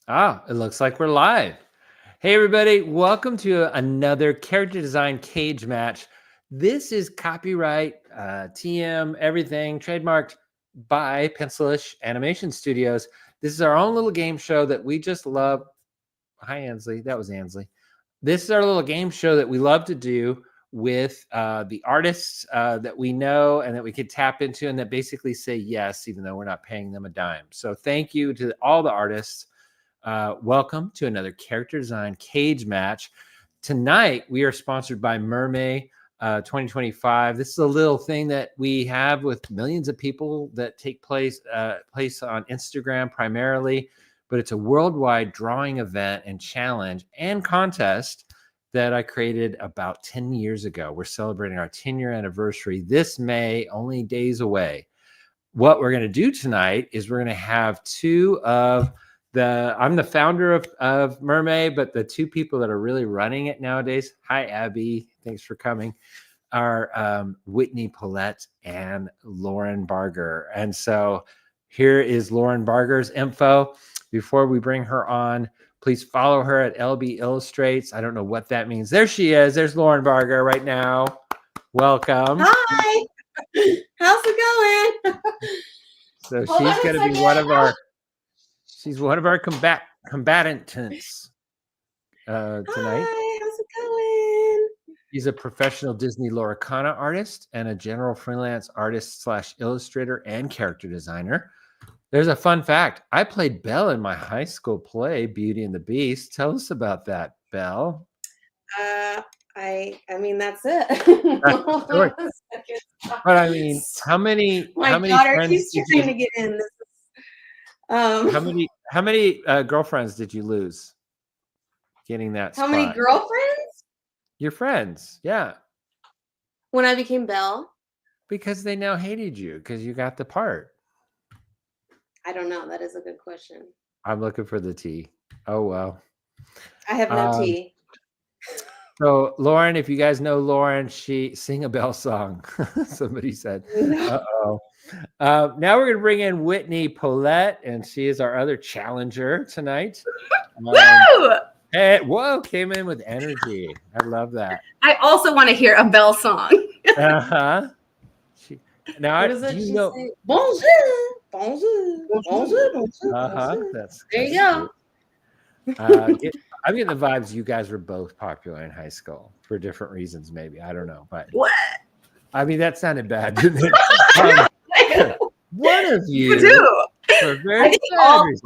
It looks like we're live. Hey, everybody. Welcome to another character design cage match. This is copyright, TM, everything trademarked by Pencilish Animation Studios. This is our own little game show that we just love. Hi, Ansley. That was Ansley. This is our little game show that we love to do with the artists that we know and that we could tap into and that basically say yes, even though we're not paying them a dime. So thank you to all the artists. Welcome to another character design cage match. Tonight, we are sponsored by MerMay 2025. This is a little thing that we have with millions of people that take place on Instagram primarily, but it's a worldwide drawing event and challenge and contest that I created about 10 years ago. We're celebrating our 10-year anniversary this May, only days away. What we're going to do tonight is we're going to have two of I'm the founder of MerMay, but the two people that are really running it nowadays, hi, Abby, thanks for coming, are Whitney Pollett and Lauren Barger. And so here is Lauren Barger's info. Before we bring her on, please follow her at LB Illustrates. I don't know what that means. There she is. There's Lauren Barger right now. Welcome. Hi. How's it going? So she's going to be one of our... She's one of our combatants tonight. Hi, how's it going? She's a professional Disney Loricana artist and a general freelance artist / illustrator and character designer. There's a fun fact. I played Belle in my high school play, Beauty and the Beast. Tell us about that, Belle. I mean, that's it. But I mean, how many daughter keeps trying to get in. How many girlfriends did you lose getting that spot? How many girlfriends? Your friends, yeah. When I became Belle? Because they now hated you because you got the part. I don't know. That is a good question. I'm looking for the tea. Oh, well. I have no tea. So, Lauren, if you guys know Lauren, she sing a Belle song. Somebody said. Uh-oh. Now we're going to bring in Whitney Pollett, and she is our other challenger tonight. Woo! Hey, whoa, came in with energy. I love that. I also want to hear a Belle song. Uh-huh. Now, what do you know? Say? Bonjour, bonjour, bonjour, bonjour. Uh-huh. There you go. I'm getting the vibes you guys were both popular in high school for different reasons, maybe. I don't know. But what? I mean, that sounded bad, didn't it? One of you do. I think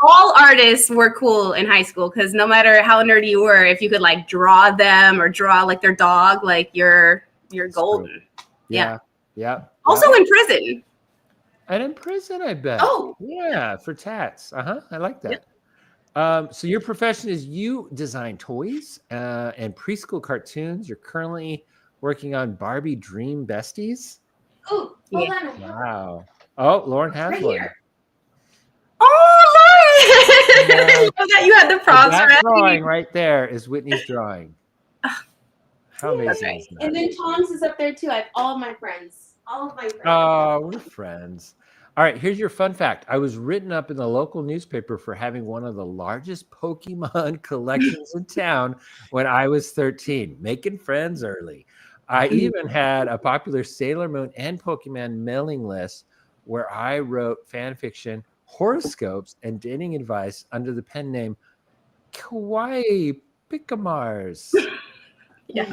all artists were cool in high school because no matter how nerdy you were, if you could like draw them or draw like their dog, like you're golden. Yeah. Also in prison. And in prison, I bet. Oh. Yeah, for tats. Uh-huh. I like that. So your profession is you design toys and preschool cartoons. You're currently working on Barbie Dream Besties. Oh, hold on. Wow. Oh, Lauren has one. Here. Oh, Lauren! I love that you had the props that ready. Drawing right there is Whitney's drawing. How amazing is that? And then Tom's is up there too. I have all of my friends. All of my friends. Oh, we're friends. All right, here's your fun fact. I was written up in the local newspaper for having one of the largest Pokemon collections in town when I was 13, making friends early. I even had a popular Sailor Moon and Pokemon mailing list where I wrote fan fiction, horoscopes, and dating advice under the pen name Kawaii Pikamars. Yeah.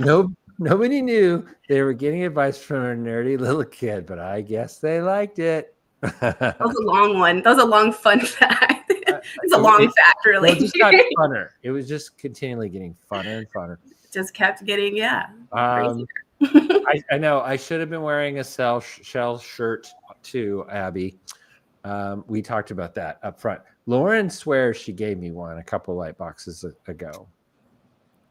Nobody knew they were getting advice from a nerdy little kid, but I guess they liked it. That was a long one. That was a long fun fact. It's a long fact, really. It just got funner. It was just continually getting funner and funner. Just kept getting, crazier. I know. I should have been wearing a shell shirt too, Abby. We talked about that up front. Lauren swears she gave me one a couple light boxes ago.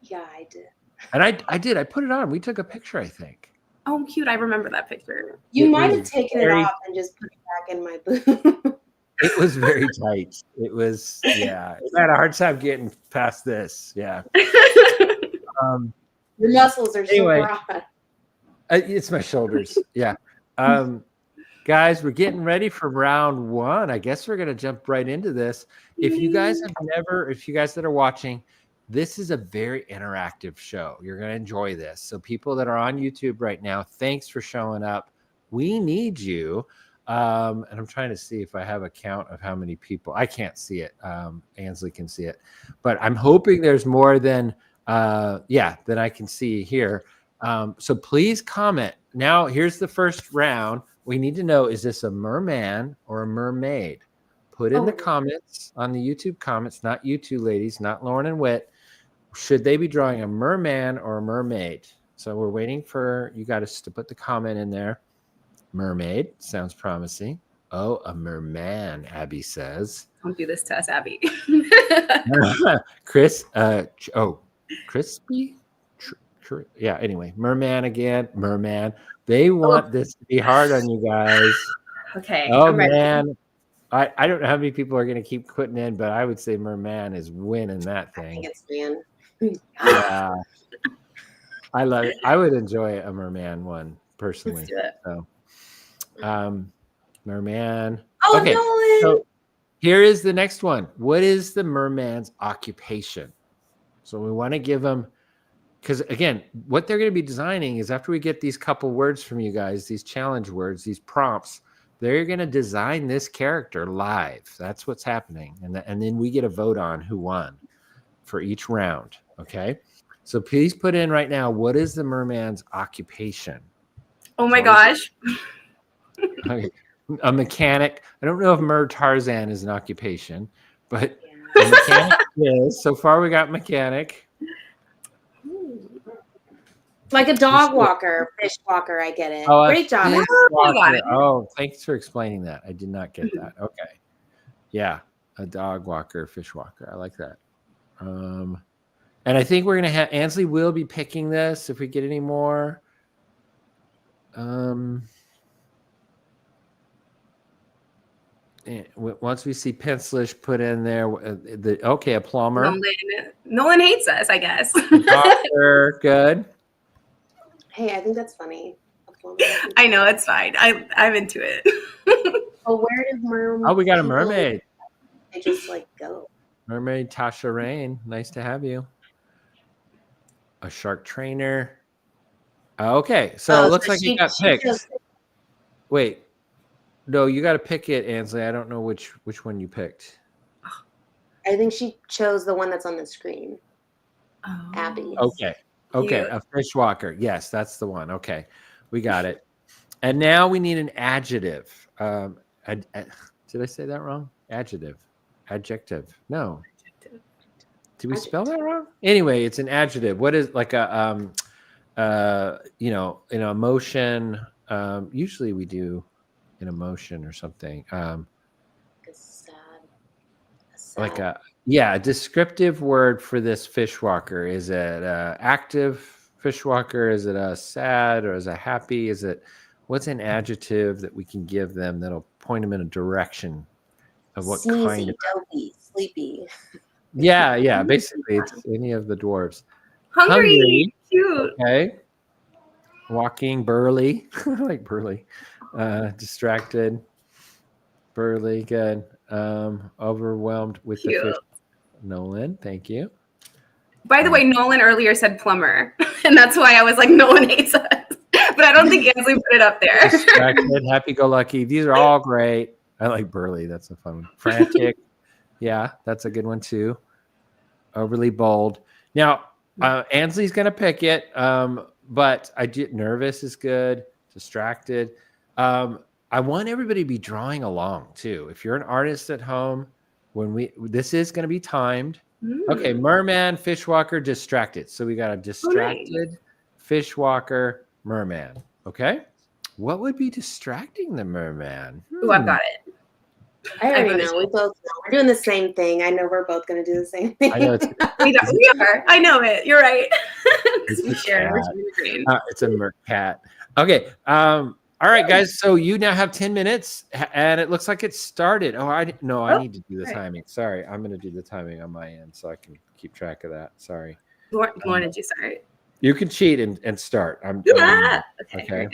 Yeah, I did. And I did. I put it on. We took a picture, I think. Oh, cute. I remember that picture. You might have taken it off and just put it back in my booth. It was very tight. It was, yeah. I had a hard time getting past this. Yeah. Your muscles are so broad. It's my shoulders. Yeah. Guys, we're getting ready for round 1. I guess we're going to jump right into this. If you guys that are watching, this is a very interactive show. You're going to enjoy this. So people that are on YouTube right now, thanks for showing up. We need you. And I'm trying to see if I have a count of how many people. I can't see it. Ansley can see it. But I'm hoping there's more than I can see here. So please comment. Now, here's the first round. We need to know, is this a merman or a mermaid? Put in the comments on the YouTube comments, not you two ladies, not Lauren and Whit. Should they be drawing a merman or a mermaid? So we're waiting for you guys to put the comment in there. Mermaid sounds promising. Oh, a merman, Abby says. Don't do this to us, Abby. Chris, crispy? Yeah, anyway, merman again, merman. They want this to be hard on you guys. Okay. Oh, man. I don't know how many people are going to keep putting in, but I would say merman is winning that thing. I think it's man. Yeah. I love it. I would enjoy a merman one personally. Let's do it. So, merman. Oh, okay. Nolan. So here is the next one. What is the merman's occupation? So we want to give them, because again, what they're going to be designing is after we get these couple words from you guys, these challenge words, these prompts, they're going to design this character live. That's what's happening. And then we get a vote on who won for each round. Okay. So please put in right now, what is the merman's occupation? Oh my gosh. Okay. A mechanic. I don't know if Mer Tarzan is an occupation, but a mechanic is. So far we got mechanic. Like a dog walker, fish walker. I get it. Oh, great job. Oh, thanks for explaining that. I did not get that. Okay. Yeah. A dog walker, fish walker. I like that. And I think we're going to have, Ansley will be picking this if we get any more. Once we see Pencilish put in there, a plumber. Nolan hates us, I guess. Doctor, good. Hey, I think that's funny. I know, it's fine. I'm into it. Oh, where did mermaid? Oh, we got a mermaid. They just like go. Mermaid Tasha Rain. Nice to have you. A shark trainer. Okay, so it looks like you got picked. Wait. No, you got to pick it, Ansley. I don't know which one you picked. I think she chose the one that's on the screen. Oh. Abby. Okay. Cute. A fish walker. Yes, that's the one. Okay, we got it. And now we need an adjective. Did I say that wrong? Adjective. No. Did we spell that wrong? Anyway, it's an adjective. What is like a an emotion? Usually we do an emotion or something. Like a descriptive word for this fish walker. Is it active fish walker? Is it a sad or is it happy? What's an adjective that we can give them that'll point them in a direction of what Sneezy, kind of dopey, sleepy. Yeah, basically it's any of the dwarves. Hungry. Cute. Okay. Walking, burly. I like burly. Distracted. Burly, good. Overwhelmed with Cute. the fish. Nolan, thank you. By the way, Nolan earlier said plumber, and that's why I was like, Nolan hates us. But I don't think Ansley put it up there. Distracted, happy-go-lucky. These are all great. I like burly. That's a fun one. Frantic. Yeah, that's a good one too. Overly bold. Now, Ansley's going to pick it, but nervous is good. Distracted. I want everybody to be drawing along too. If you're an artist at home, this is going to be timed. Okay, merman, fishwalker, distracted. So we got a distracted, fishwalker, merman. Okay, what would be distracting the merman? Oh, I've got it. I already know. We both know. We're doing the same thing. I know we're both going to do the same thing. I know we are. I know it. You're right. It's a merc cat. Okay. All right, guys. So you now have 10 minutes, and it looks like it started. I need to do the timing. Sorry, I'm going to do the timing on my end so I can keep track of that. Sorry. Lauren, did you start? You can cheat and start. Okay.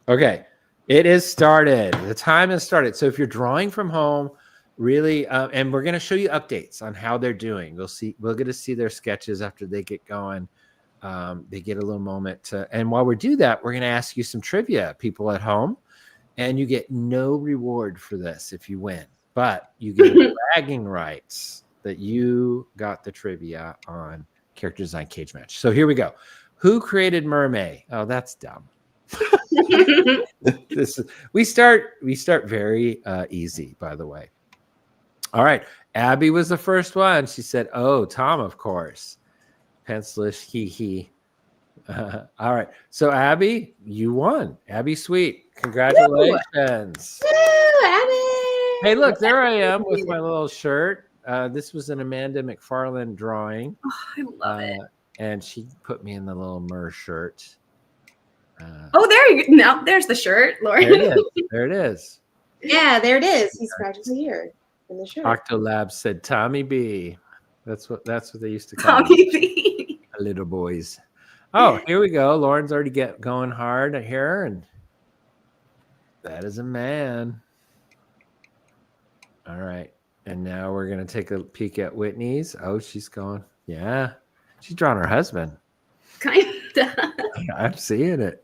Okay. It is started. The time has started. So if you're drawing from home, really, and we're going to show you updates on how they're doing. We'll get to see their sketches after they get going. They get a little moment to, and while we do that, we're going to ask you some trivia, people at home, and you get no reward for this if you win, but you get bragging rights that you got the trivia on character design cage match. So here we go. Who created MerMay? Oh, that's dumb. We start very easy, by the way. All right, Abby was the first one. She said, "Oh, Tom, of course." Pencilish, he. All right, so Abby, you won. Abby Sweet, congratulations! Woo, Abby! Hey, look, there I am with my little shirt. This was an Amanda McFarland drawing. Oh, I love it. And she put me in the little Mer shirt. Oh, there you go. Now there's the shirt, Lauren. There it is. Yeah, there it is. He scratches a ear in the shirt. Octolab said Tommy B. That's what they used to call Tommy B. Little boys. Oh, here we go. Lauren's already going hard here, and that is a man. All right, and now we're gonna take a peek at Whitney's. Oh, she's going. Yeah, she's drawing her husband. Kind of. I'm seeing it.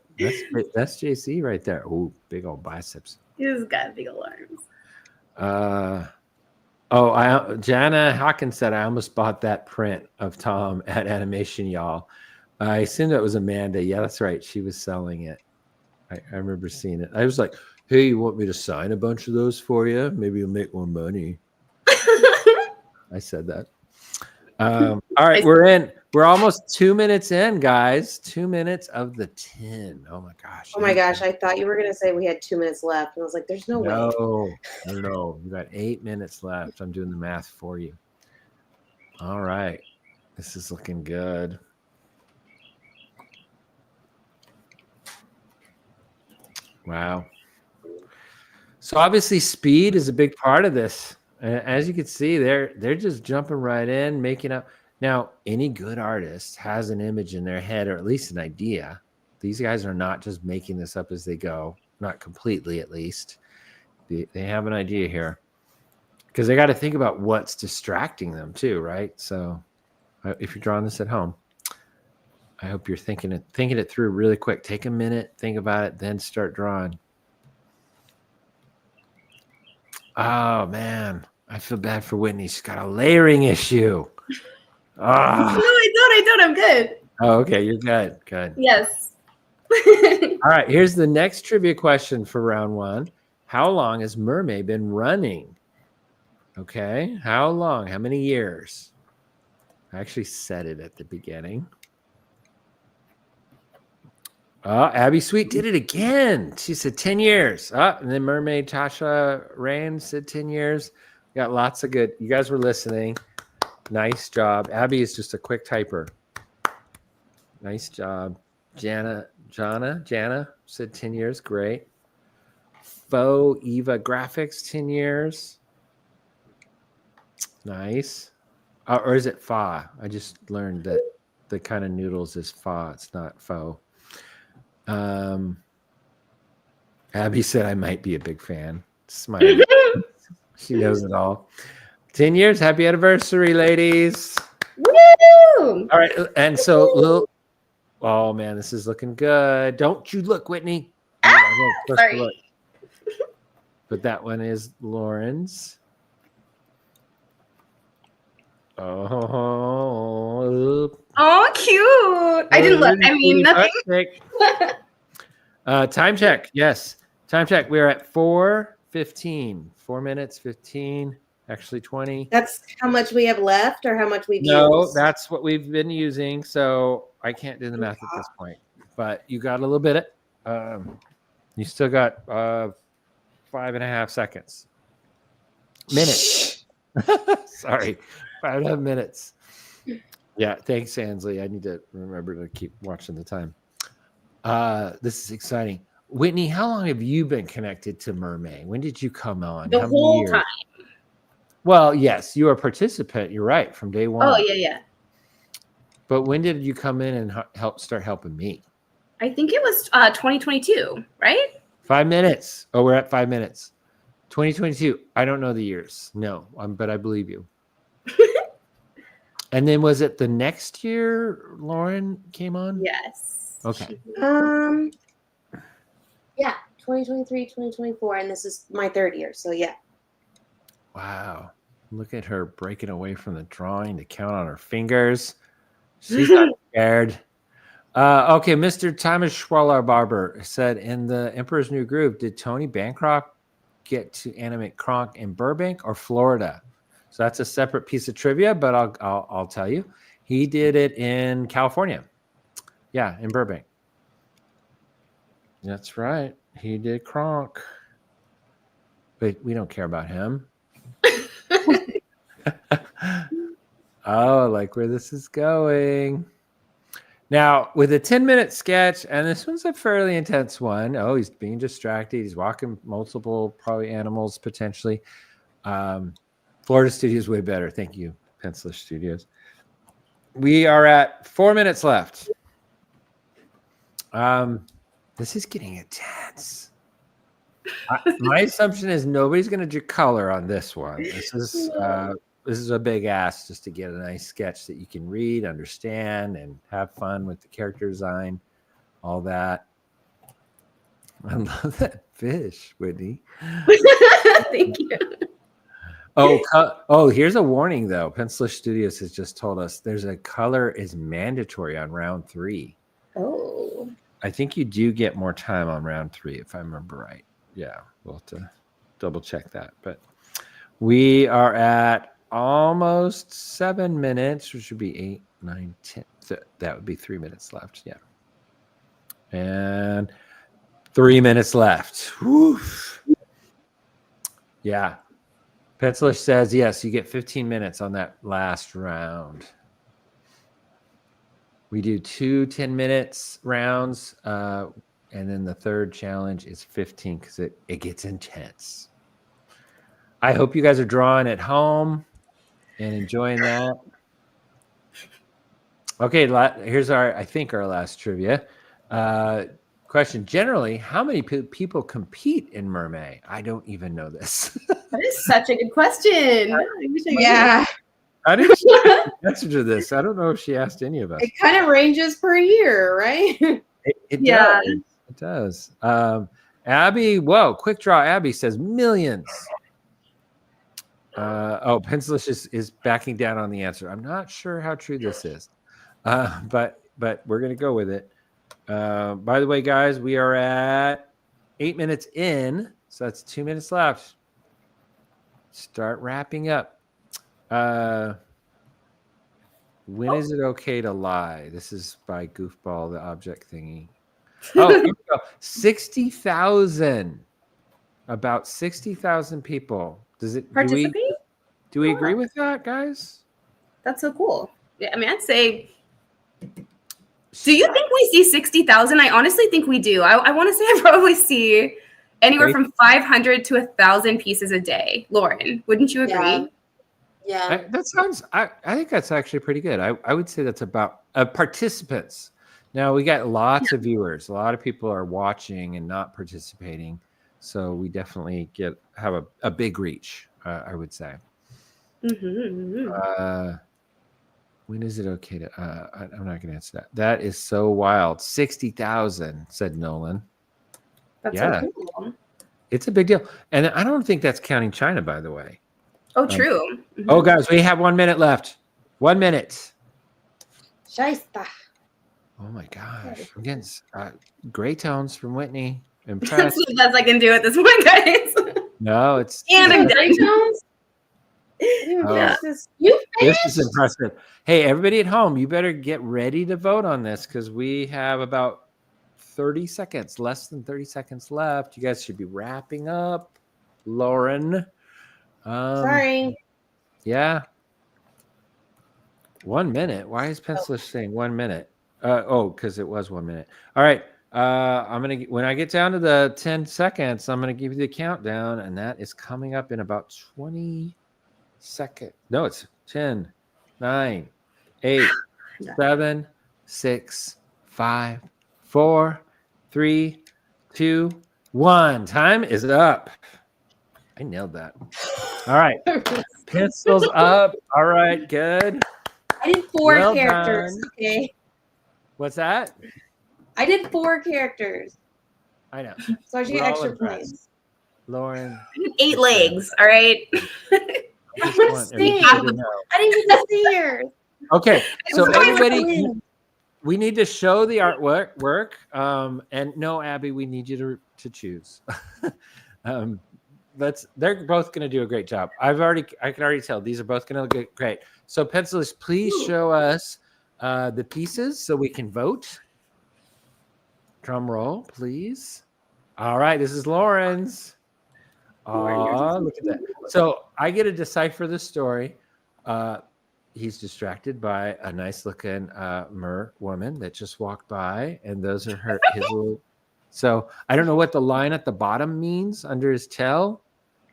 That's JC right there. Oh, big old biceps. He's got big old arms. Jana Hawkins said I almost bought that print of Tom at Animation Y'all. I assumed it was Amanda. Yeah, that's right. She was selling it. I remember seeing it. I was like, "Hey, you want me to sign a bunch of those for you? Maybe you'll make more money." I said that. All right, we're almost 2 minutes in, guys. 2 minutes of the 10. Oh my gosh. Oh my gosh, I thought you were gonna say we had 2 minutes left, and I was like, "There's no way." No. We got 8 minutes left. I'm doing the math for you. All right, this is looking good. Wow. So obviously, speed is a big part of this. As you can see, they're just jumping right in, making up. Now, any good artist has an image in their head, or at least an idea. These guys are not just making this up as they go, not completely at least. They have an idea here, because they got to think about what's distracting them too, right? So if you're drawing this at home, I hope you're thinking it through really quick. Take a minute, think about it, then start drawing. Oh man, I feel bad for Whitney. She's got a layering issue. Oh. No, I don't. I'm good. Oh, okay, you're good. Good. Yes. All right, here's the next trivia question for round one. How long has MerMay been running? Okay, how long? How many years? I actually said it at the beginning. Oh, Abby Sweet did it again. She said 10 years. Oh, and then Mermaid Tasha Rain said 10 years. We got lots of good. You guys were listening. Nice job. Abby is just a quick typer. Nice job. Jana said 10 years. Great. Faux Eva Graphics, 10 years. Nice. Or is it Fa? I just learned that the kind of noodles is Fa. It's not faux. Abby said I might be a big fan. Smile. She knows it all. 10 years. Happy anniversary, ladies. Woo! All right. And so, oh man, this is looking good. Don't you look, Whitney. Sorry. Look. But that one is Lauren's. Oh, cute. I didn't look. I mean, nothing. Time check. Yes. Time check. We're at 4:15. 4 minutes, 15, actually 20. That's how much we have left, or how much we've used? No, that's what we've been using. So I can't do the math at this point. But you got a little bit. You still got 5.5 seconds. Minutes. Sorry. 5.5 minutes. Yeah, thanks, Ansley. I need to remember to keep watching the time. This is exciting. Whitney, how long have you been connected to MerMay? When did you come on? The whole time. Well, yes, you were a participant. You're right, from day one. Oh, yeah. But when did you come in and start helping me? I think it was 2022, right? 5 minutes. Oh, we're at 5 minutes. 2022. I don't know the years. No, but I believe you. And then was it the next year Lauren came on? Yes. Okay. Yeah, 2023, 2024, and this is my 3rd year. So yeah. Wow. Look at her breaking away from the drawing to count on her fingers. She's not scared. Okay, Mr. Thomas Schwaller Barber said in the Emperor's New Groove, did Tony Bancroft get to animate Kronk in Burbank or Florida? So that's a separate piece of trivia, but I'll tell you. He did it in California. Yeah, in Burbank. That's right. He did Kronk. But we don't care about him. Oh, I like where this is going. Now, with a 10-minute sketch, and this one's a fairly intense one. Oh, he's being distracted. He's walking multiple, probably animals, potentially. Florida Studios way better. Thank you, Pencilish Studios. We are at 4 minutes left. This is getting intense. My assumption is nobody's going to do color on this one. This is a big ask just to get a nice sketch that you can read, understand, and have fun with the character design, all that. I love that fish, Whitney. Thank you. Oh, here's a warning, though. Pencilish Studios has just told us there's a color is mandatory on round 3. Oh. I think you do get more time on round 3, if I remember right. Yeah, we'll have to double check that. But we are at almost 7 minutes, which would be 8, 9, 10. That would be 3 minutes left. Yeah. And 3 minutes left. Woof. Yeah. Pencilish says, yes, you get 15 minutes on that last round. We do 2 10-minute rounds, and then the third challenge is 15 because it gets intense. I hope you guys are drawing at home and enjoying that. Okay, here's our last trivia question. Generally, how many people compete in MerMay? I don't even know this. That is such a good question. Yeah. How did she answer to this? I don't know if she asked any of us. It kind of ranges per year, right? It does. It does. Abby, whoa, quick draw. Abby says millions. Pencilish is backing down on the answer. I'm not sure how true this is, but we're gonna go with it. By the way, guys, we are at 8 minutes in, so that's 2 minutes left. Start wrapping up. When is it okay to lie? This is by Goofball, the object thingy. Oh, here we go. 60,000. About 60,000 people. Does it participate? Do we agree with that, guys? That's so cool. Yeah, I mean, I'd say. Do you think we see 60,000? I honestly think we do. I want to say I probably see anywhere from 500 to 1,000 pieces a day. Lauren, wouldn't you agree? Yeah. That sounds. I think that's actually pretty good. I would say that's about participants. Now we got lots of viewers. A lot of people are watching and not participating, so we definitely have a big reach. I would say. Mm-hmm. When is it okay to? I'm not going to answer that. That is so wild. 60,000, said Nolan. That's so cool. It's a big deal, and I don't think that's counting China, by the way. Oh, true. Oh, guys, we have 1 minute left. 1 minute. Shaista. Oh my gosh! I'm getting gray tones from Whitney. That's Impressed. the best I can do at this point, guys. No, it's And I'm Gray tones? Yeah. This is impressive. Hey, everybody at home, you better get ready to vote on this because we have about 30 seconds, less than 30 seconds left. You guys should be wrapping up. Lauren. Sorry. Yeah. 1 minute. Why is Pencilish saying 1 minute? Because it was 1 minute. All right. When I get down to the 10 seconds, I'm gonna give you the countdown, and that is coming up in about 20 seconds. No, it's 10, 9, 8, 7, 6, 5, 4, 3, 2, 1. Time is up. I nailed that. All right. Pencils up. All right. Good. I did 4 Well characters. done. Okay. What's that? I did 4 characters. I know. So I should get We're all extra impressed. points. Lauren. 8 legs. All right. I just wanna want see. everybody to know. I didn't get to see yours. Okay. So It's always everybody, we need to show the artwork. And no, Abby, we need you to choose. They're both going to do a great job. I can already tell these are both going to look great. So Pencilish, please show us the pieces so we can vote. Drum roll, please. All right, this is Lauren's. Oh, look at that. So I get to decipher the story. He's distracted by a nice looking mer woman that just walked by, and those are his little. So I don't know what the line at the bottom means under his tail.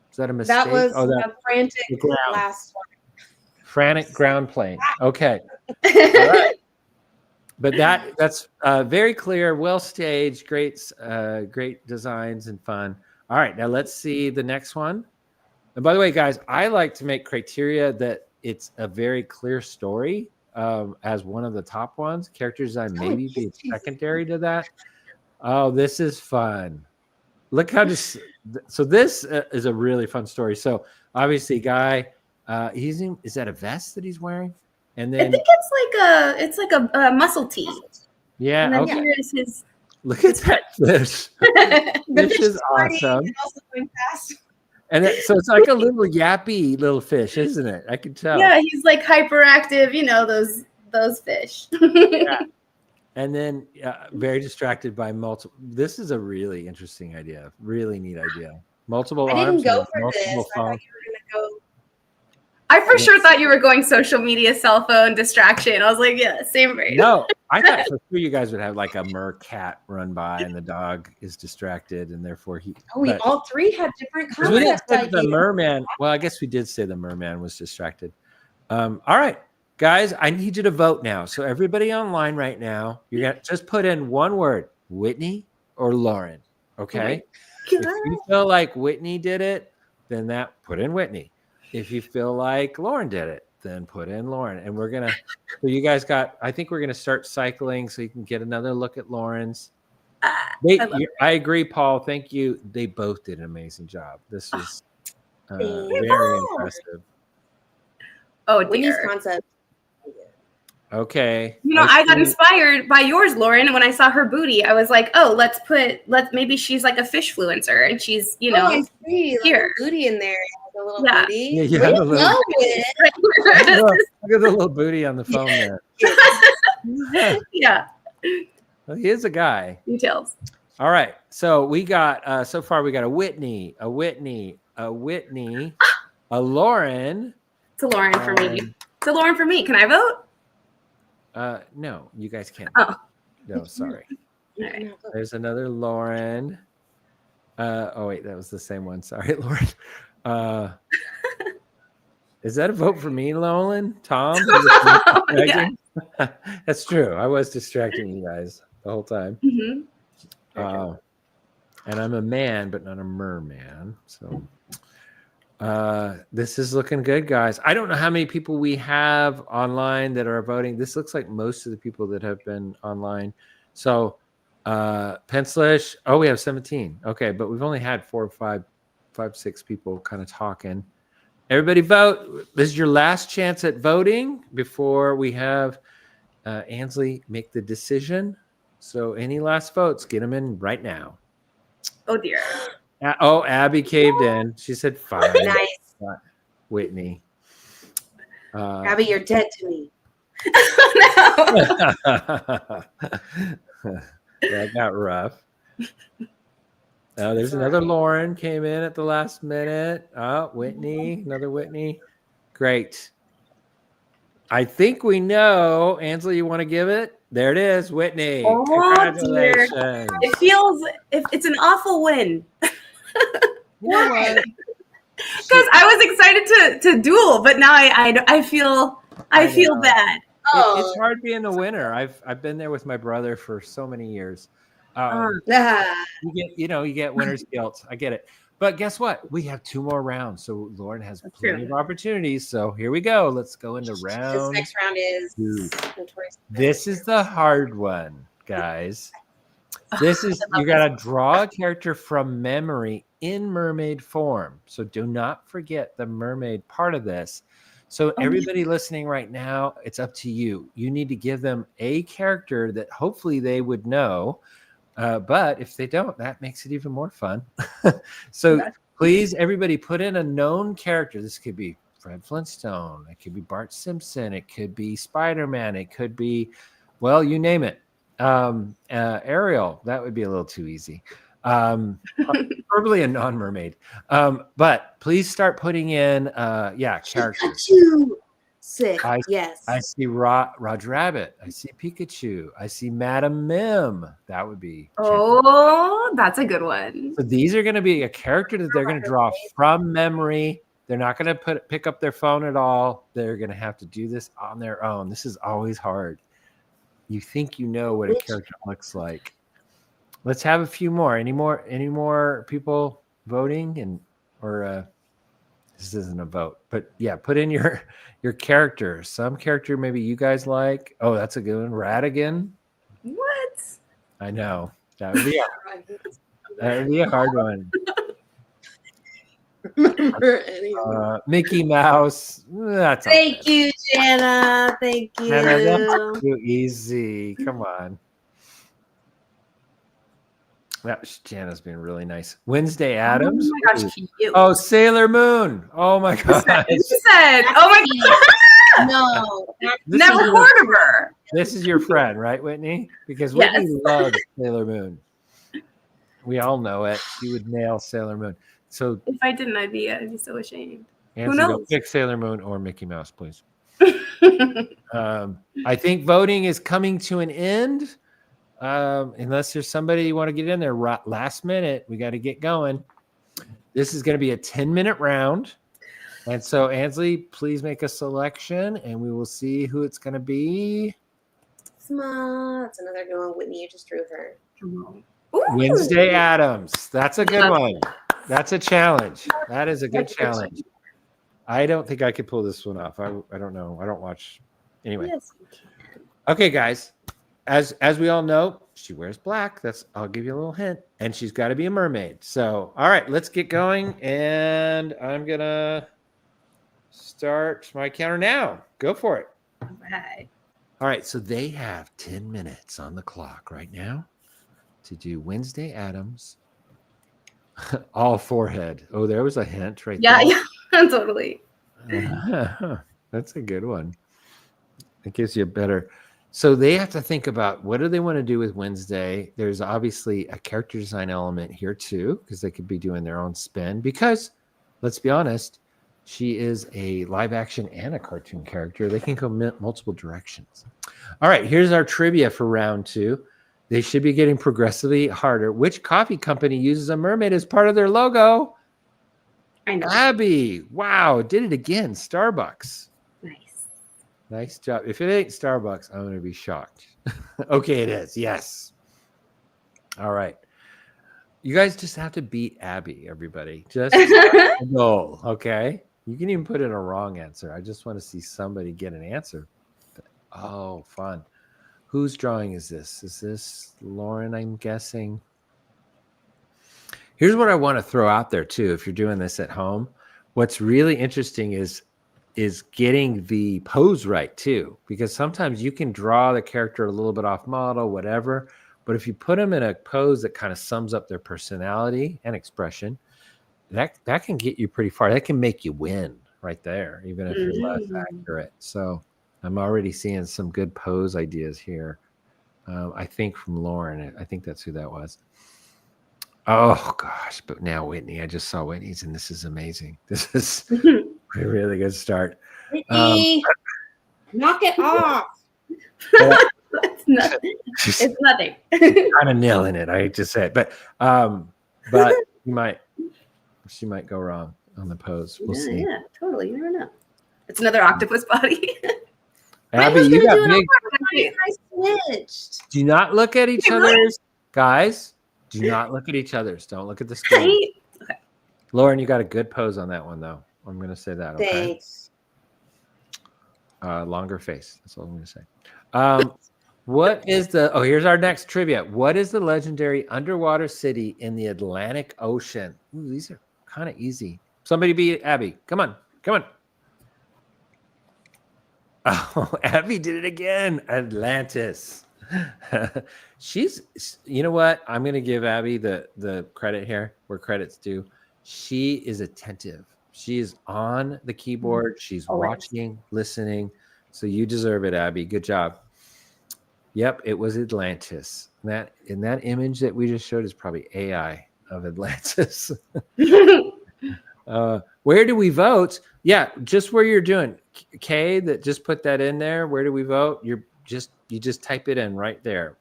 Is that a mistake? That was a frantic last one. Frantic ground plane. Okay. All right. But that's very clear, well staged, great designs and fun. All right, now let's see the next one. And by the way, guys, I like to make criteria that it's a very clear story as one of the top ones. Character design maybe be secondary to that. Oh, this is fun. Look how so this is a really fun story. So obviously, guy, is that a vest that he's wearing? And then I think it's like a muscle tee. Yeah. And then Okay. here is his. Look at that fish. Fish is awesome. And also going fast. And so it's like a little yappy little fish, isn't it? I can tell. Yeah, he's like hyperactive. You know those fish. Yeah. And then very distracted by multiple. This is a really interesting idea. Really neat idea. Multiple I arms. didn't go and for this. multiple I thought phones. you were gonna go. I for sure thought you were going social media, cell phone distraction. I was like, yeah, same brain. No, I thought for sure you guys would have like a mer cat run by and the dog is distracted and therefore he. Oh, we all 3 had different We didn't concepts. say the merman. Well, I guess we did say the merman was distracted. All right, guys, I need you to vote now. So everybody online right now, you're gonna just put in one word: Whitney or Lauren. Okay. If you feel like Whitney did it, then put in Whitney. If you feel like Lauren did it, then put in Lauren. And we're gonna. So you guys I think we're gonna start cycling so you can get another look at Lauren's. I agree, Paul. Thank you. They both did an amazing job. This was very impressive. Oh, Whitney's dear. concept. Okay. You know, I got inspired by yours, Lauren. When I saw her booty, I was like, oh, maybe she's like a fish fluencer and she's, you know, I see. here. Like a booty in there. A little Yeah. booty. Yeah, you Way have to a little- go, Whit. Look at the little booty on the phone there. Yeah. Well, he is a guy. Details. All right. So we got so far we got a Whitney, a Lauren. It's a Lauren for me. It's a Lauren for me. Can I vote? No, you guys can't. Oh. No, sorry. All right. There's another Lauren. Oh wait, that was the same one. Sorry, Lauren. Is that a vote for me, Nolan? Tom? Yeah. That's true. I was distracting you guys the whole time. Mm-hmm. And I'm a man, but not a merman. So this is looking good, guys. I don't know how many people we have online that are voting. This looks like most of the people that have been online. So Pencilish, we have 17. Okay, but we've only had 6 people kind of talking. Everybody vote. This is your last chance at voting before we have Ansley make the decision. So any last votes, get them in right now. Oh, dear. Abby caved in. She said 5. Nice. Whitney. Abby, you're dead to me. That got rough. There's another Lauren came in at the last minute. Whitney, another Whitney. Great. I think we know. Ansley, you want to give it? There it is, Whitney. Oh, Congratulations. dear. It feels it's an awful win. Why? Because I was excited to duel, but now I feel bad. It's hard being the winner. I've been there with my brother for so many years. You get winner's guilt. I get it. But guess what? We have 2 more rounds. So Lauren has plenty of opportunities. So here we go. Let's go into round. This next round is 2. This is the hard one, guys. This is, you got to draw a character from memory in mermaid form. So do not forget the mermaid part of this. So everybody listening right now, it's up to you. You need to give them a character that hopefully they would know. But if they don't, that makes it even more fun. So please, everybody, put in a known character. This could be Fred Flintstone. It could be Bart Simpson. It could be Spider-Man. It could be, well, you name it. Ariel. That would be a little too easy. Probably a non-mermaid. But please start putting in, characters. Sick. I see Roger Rabbit. I see Pikachu. I see Madam Mim. That would be. Oh, that's a good one. So these are going to be a character that they're going to draw from memory. They're not going to pick up their phone at all. They're going to have to do this on their own. This is always hard. You think you know what a character looks like. Let's have a few more. Any more people voting or this isn't a vote, but yeah, put in your character. Some character maybe you guys like. Oh, that's a good one. Radigan. What? I know. That would be a hard one. Mickey Mouse. That's Thank you, Jana. Thank you. Jana, that's too easy. Come on. Jana's been really nice. Wednesday Addams. Oh my gosh, cute. Oh, Sailor Moon. Oh my gosh. You said, oh my god. No. Never heard of her. This is your friend, right, Whitney? Because Whitney loves Sailor Moon. We all know it. She would nail Sailor Moon. So if I didn't, I'd be so ashamed. Who knows? Pick Sailor Moon or Mickey Mouse, please. I think voting is coming to an end. Unless there's somebody you want to get in there last minute, we got to get going. This is going to be a 10-minute round. And so, Ansley, please make a selection and we will see who it's going to be. That's another good one. Whitney, you just drew her. Ooh. Wednesday Addams. That's a good one. That's a challenge. That is a good challenge. I don't think I could pull this one off. I don't know. I don't watch. Anyway. Yes, you can. Okay, guys. As we all know, she wears black. I'll give you a little hint. And she's got to be a mermaid. So, all right, let's get going. And I'm going to start my counter now. Go for it. All right. All right, so they have 10 minutes on the clock right now to do Wednesday Addams. All forehead. Oh, there was a hint right there. Yeah, totally. That's a good one. It gives you a better. So they have to think about what do they want to do with Wednesday. There's obviously a character design element here too, because they could be doing their own spin. Because let's be honest, she is a live action and a cartoon character. They can go multiple directions. All right, here's our trivia for round 2. They should be getting progressively harder. Which coffee company uses a mermaid as part of their logo? I know. Abby. Wow, did it again. Starbucks. Nice job. If it ain't Starbucks, I'm going to be shocked. Okay, it is. Yes. All right. You guys just have to beat Abby, everybody. Just a goal, okay? You can even put in a wrong answer. I just want to see somebody get an answer. Oh, fun. Whose drawing is this? Is this Lauren, I'm guessing? Here's what I want to throw out there, too, if you're doing this at home. What's really interesting is getting the pose right, too, because sometimes you can draw the character a little bit off model, whatever. But if you put them in a pose that kind of sums up their personality and expression, that can get you pretty far. That can make you win right there, even if you're less accurate. So I'm already seeing some good pose ideas here. I think from Lauren. I think that's who that was. Oh, gosh. But now Whitney. I just saw Whitney's, and this is amazing. This is a really good start. Whitney, knock it off. It's nothing. It's nothing. Kind of nailing it. I hate to say it. But she might go wrong on the pose. We'll see. Yeah, totally. You never know. It's another octopus body. Abby, you got big. I switched. Do not look at each other's. Guys, do not look at each other's. Don't look at the screen. Okay. Lauren, you got a good pose on that one, though. I'm going to say that. Okay. Thanks. Longer face. That's all I'm going to say. What is here's our next trivia. What is the legendary underwater city in the Atlantic Ocean? Ooh, these are kind of easy. Somebody beat Abby. Come on. Oh, Abby did it again. Atlantis. She's, you know what? I'm going to give Abby the credit here where credit's due. She is attentive. She is on the keyboard. She's watching, listening. So you deserve it, Abby. Good job. Yep, it was Atlantis. That in that image that we just showed is probably AI of Atlantis. Where do we vote? Yeah, just where you're doing. Kay, that just put that in there. Where do we vote? You just type it in right there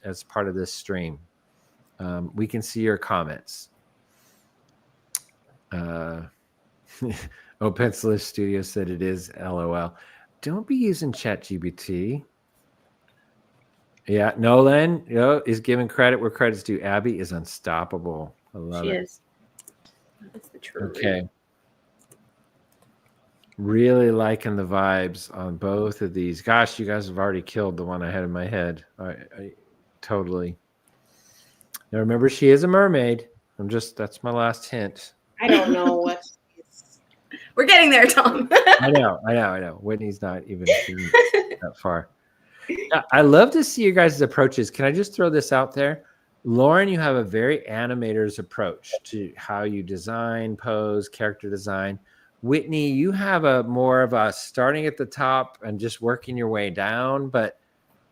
as part of this stream. We can see your comments. Pencilish Studios said it is LOL. Don't be using ChatGPT. Yeah, Nolan is giving credit where credit's due. Abby is unstoppable. I love it. She is. That's the truth. Okay. Really liking the vibes on both of these. Gosh, you guys have already killed the one I had in my head. I totally. Now remember, she is a mermaid. That's my last hint. I don't know what she is. We're getting there, Tom. I know. Whitney's not even that far. I love to see you guys' approaches. Can I just throw this out there? Lauren, you have a very animator's approach to how you design, pose, character design. Whitney, you have a more of a starting at the top and just working your way down, but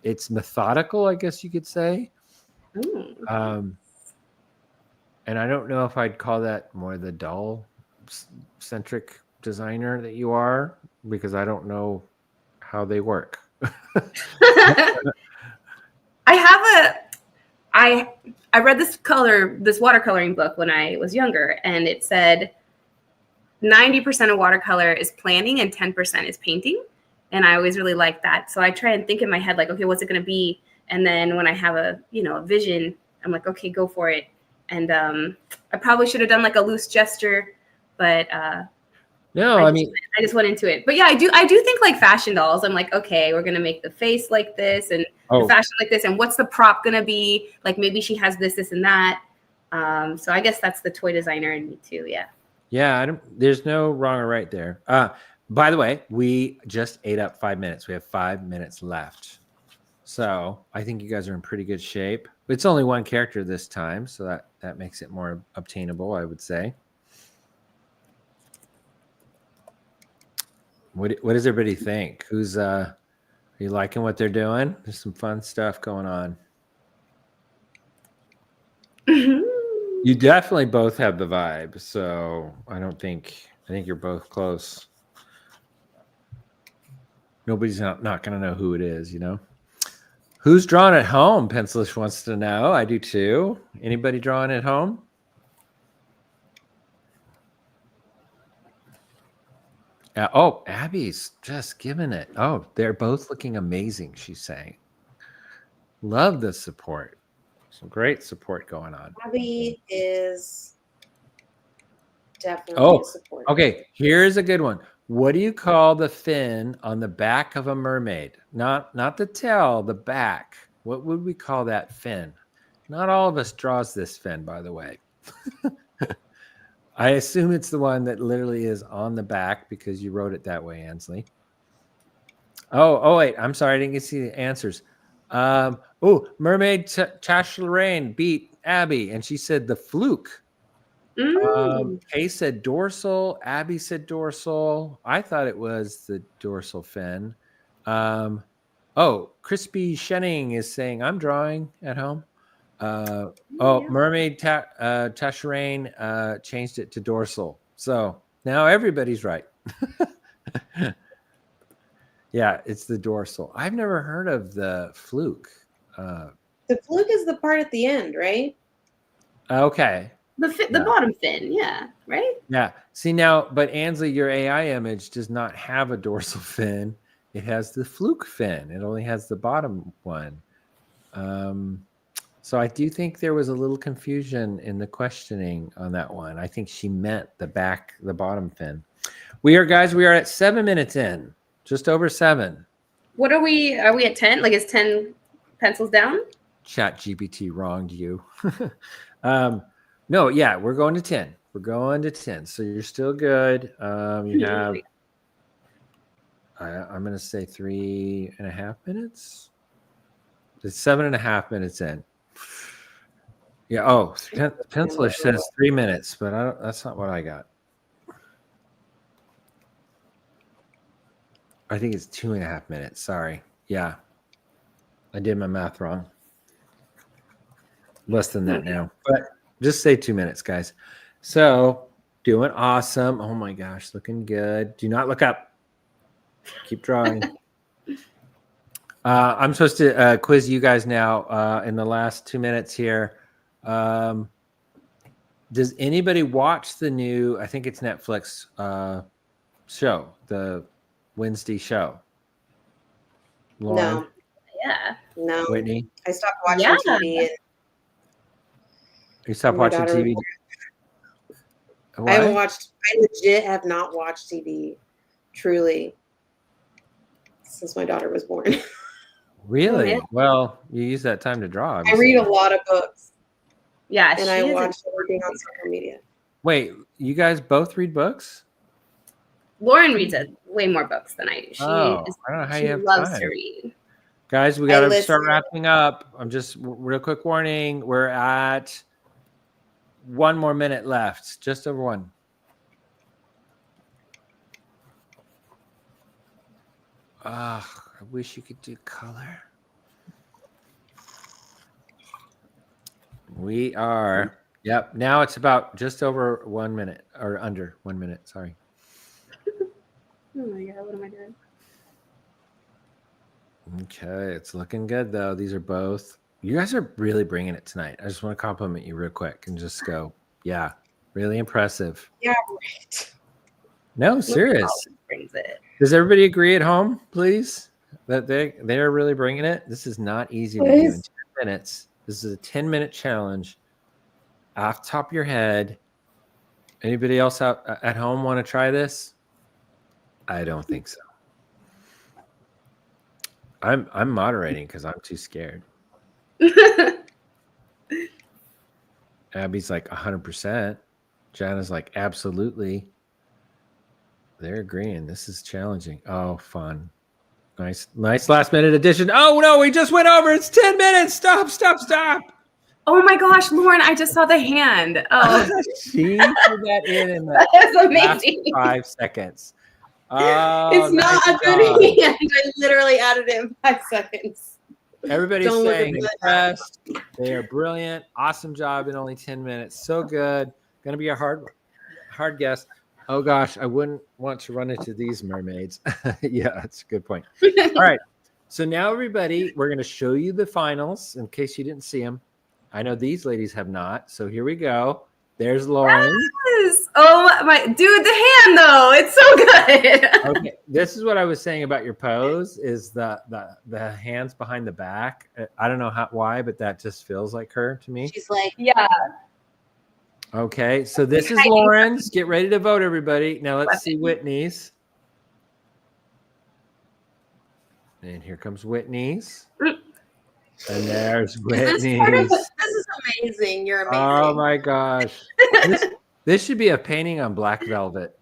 it's methodical, I guess you could say. And I don't know if I'd call that more the doll-centric designer that you are, because I don't know how they work. I read this watercoloring book when I was younger, and it said 90% of watercolor is planning and 10% is painting. And I always really like that. So I try and think in my head, like, okay, what's it going to be? And then when I have a vision, I'm like, okay, go for it. And I probably should have done like a loose gesture, but I just went into it. But yeah, I do think like fashion dolls. I'm like, okay, we're gonna make the face like this and the fashion like this, and what's the prop gonna be? Like maybe she has this, and that. So I guess that's the toy designer in me too. Yeah. Yeah, there's no wrong or right there. By the way, we just ate up 5 minutes. We have 5 minutes left. So I think you guys are in pretty good shape. It's only one character this time, so that makes it more obtainable, I would say. What does everybody think? Are you liking what they're doing? There's some fun stuff going on. You definitely both have the vibe, so I think you're both close. Nobody's not going to know who it is, Who's drawing at home? Pencilish wants to know. I do too. Anybody drawing at home? Abby's just giving it. Oh, they're both looking amazing, she's saying. Love the support. Some great support going on. Abby is definitely a support. Okay, here's a good one. What do you call the fin on the back of a mermaid? Not the tail, the back. What would we call that fin? Not all of us draws this fin, by the way. I assume it's the one that literally is on the back because you wrote it that way, Ansley. Oh, wait. I'm sorry. I didn't get to see the answers. Mermaid Tash Lorraine beat Abby, and she said the fluke. Kay said dorsal. Abby said dorsal. I thought it was the dorsal fin. Crispy Shenning is saying, I'm drawing at home. Mermaid Tasharain changed it to dorsal. So now everybody's right. Yeah, it's the dorsal. I've never heard of the fluke. The fluke is the part at the end, right? Okay. The bottom fin, yeah, right? Yeah. See now, but Ansley, your AI image does not have a dorsal fin. It has the fluke fin. It only has the bottom one. So I do think there was a little confusion in the questioning on that one. I think she meant the bottom fin. We are at 7 minutes in, just over 7. What are we? Are we at 10? Like, is 10 pencils down? Chat GPT wronged you. No, yeah, we're going to 10. We're going to 10. So you're still good. You have, I'm going to say 3.5 minutes. It's 7.5 minutes in. Yeah. Oh, Pencilish says 3 minutes, but that's not what I got. I think it's 2.5 minutes. Sorry. Yeah. I did my math wrong. Less than that now, but just say 2 minutes, guys. So doing awesome. Oh my gosh, looking good. Do not look up. Keep drawing. I'm supposed to quiz you guys now in the last 2 minutes here. Does anybody watch the new, I think it's Netflix show, the Wednesday show? Lauren? No. Yeah. No. Whitney? I stopped watching TV. You stopped watching TV? I haven't watched, I legit have not watched TV, truly, since my daughter was born. Really? Well, you use that time to draw. Obviously. I read a lot of books. Yeah, and I watch everything on social media. Wait, you guys both read books? Lauren reads way more books than I do. I don't know how you have loves time. to read. Guys, we got to start wrapping up. I'm just real quick warning. We're at 1 more minute left, just over 1. I wish you could do color. We are, yep. Now it's about just over 1 minute or under 1 minute. Sorry. Oh my God, what am I doing? Okay, it's looking good though. These are both. You guys are really bringing it tonight. I just want to compliment you real quick and just go, yeah, really impressive. Yeah, right. No, serious. Brings it. Does everybody agree at home, please, that they are really bringing it? This is not easy to do in 10 minutes. This is a 10-minute challenge. Off the top of your head, anybody else out at home want to try this? I don't think so. I'm moderating because I'm too scared. Abby's like 100%. Jana's like absolutely. They're agreeing. This is challenging. Oh, fun. Nice last minute addition. Oh no, we just went over. It's 10 minutes. Stop. Oh my gosh, Lauren, I just saw the hand. Oh, she put that in the that's amazing. last 5 seconds. Oh, it's not a good hand. I literally added it in 5 seconds. Everybody's saying impressed. They are brilliant. Awesome job in only 10 minutes. So good. Going to be a hard guess. Oh gosh, I wouldn't want to run into these mermaids. Yeah, that's a good point. All right. So now everybody, we're going to show you the finals in case you didn't see them. I know these ladies have not. So here we go. There's Lauren. Yes. Oh my dude, the hand though. It's so good. Okay. This is what I was saying about your pose is the hands behind the back. I don't know why, but that just feels like her to me. She's like, yeah. Okay, so this is Lauren's. Get ready to vote, everybody. Now let's see Whitney's. And here comes Whitney's. And there's Whitney's. This is amazing. You're amazing. Oh my gosh. This should be a painting on black velvet.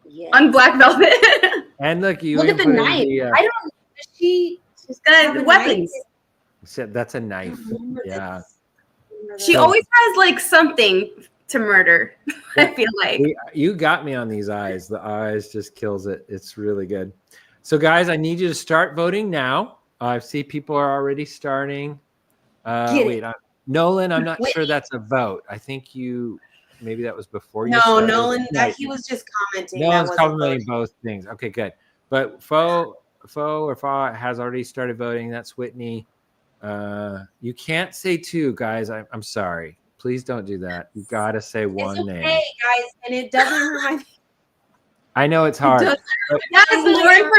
Yeah. On black velvet. And look, you look at the knife. I don't. She's got weapons. That's a knife. Yeah. She always has like something to murder. I feel like you got me on these eyes. The eyes just kills it. It's really good. So guys, I need you to start voting now. I see people are already starting. Wait, Nolan, I'm not sure that's a vote. I think maybe that was before you. No, Nolan, he was just commenting. Nolan's commenting both things. Okay, good. But Fo has already started voting. That's Whitney. You can't say 2, guys. I'm sorry. Please don't do that. You gotta say one name. Hey guys, and it doesn't hurt my. I know it's hard. Yes, Lauren.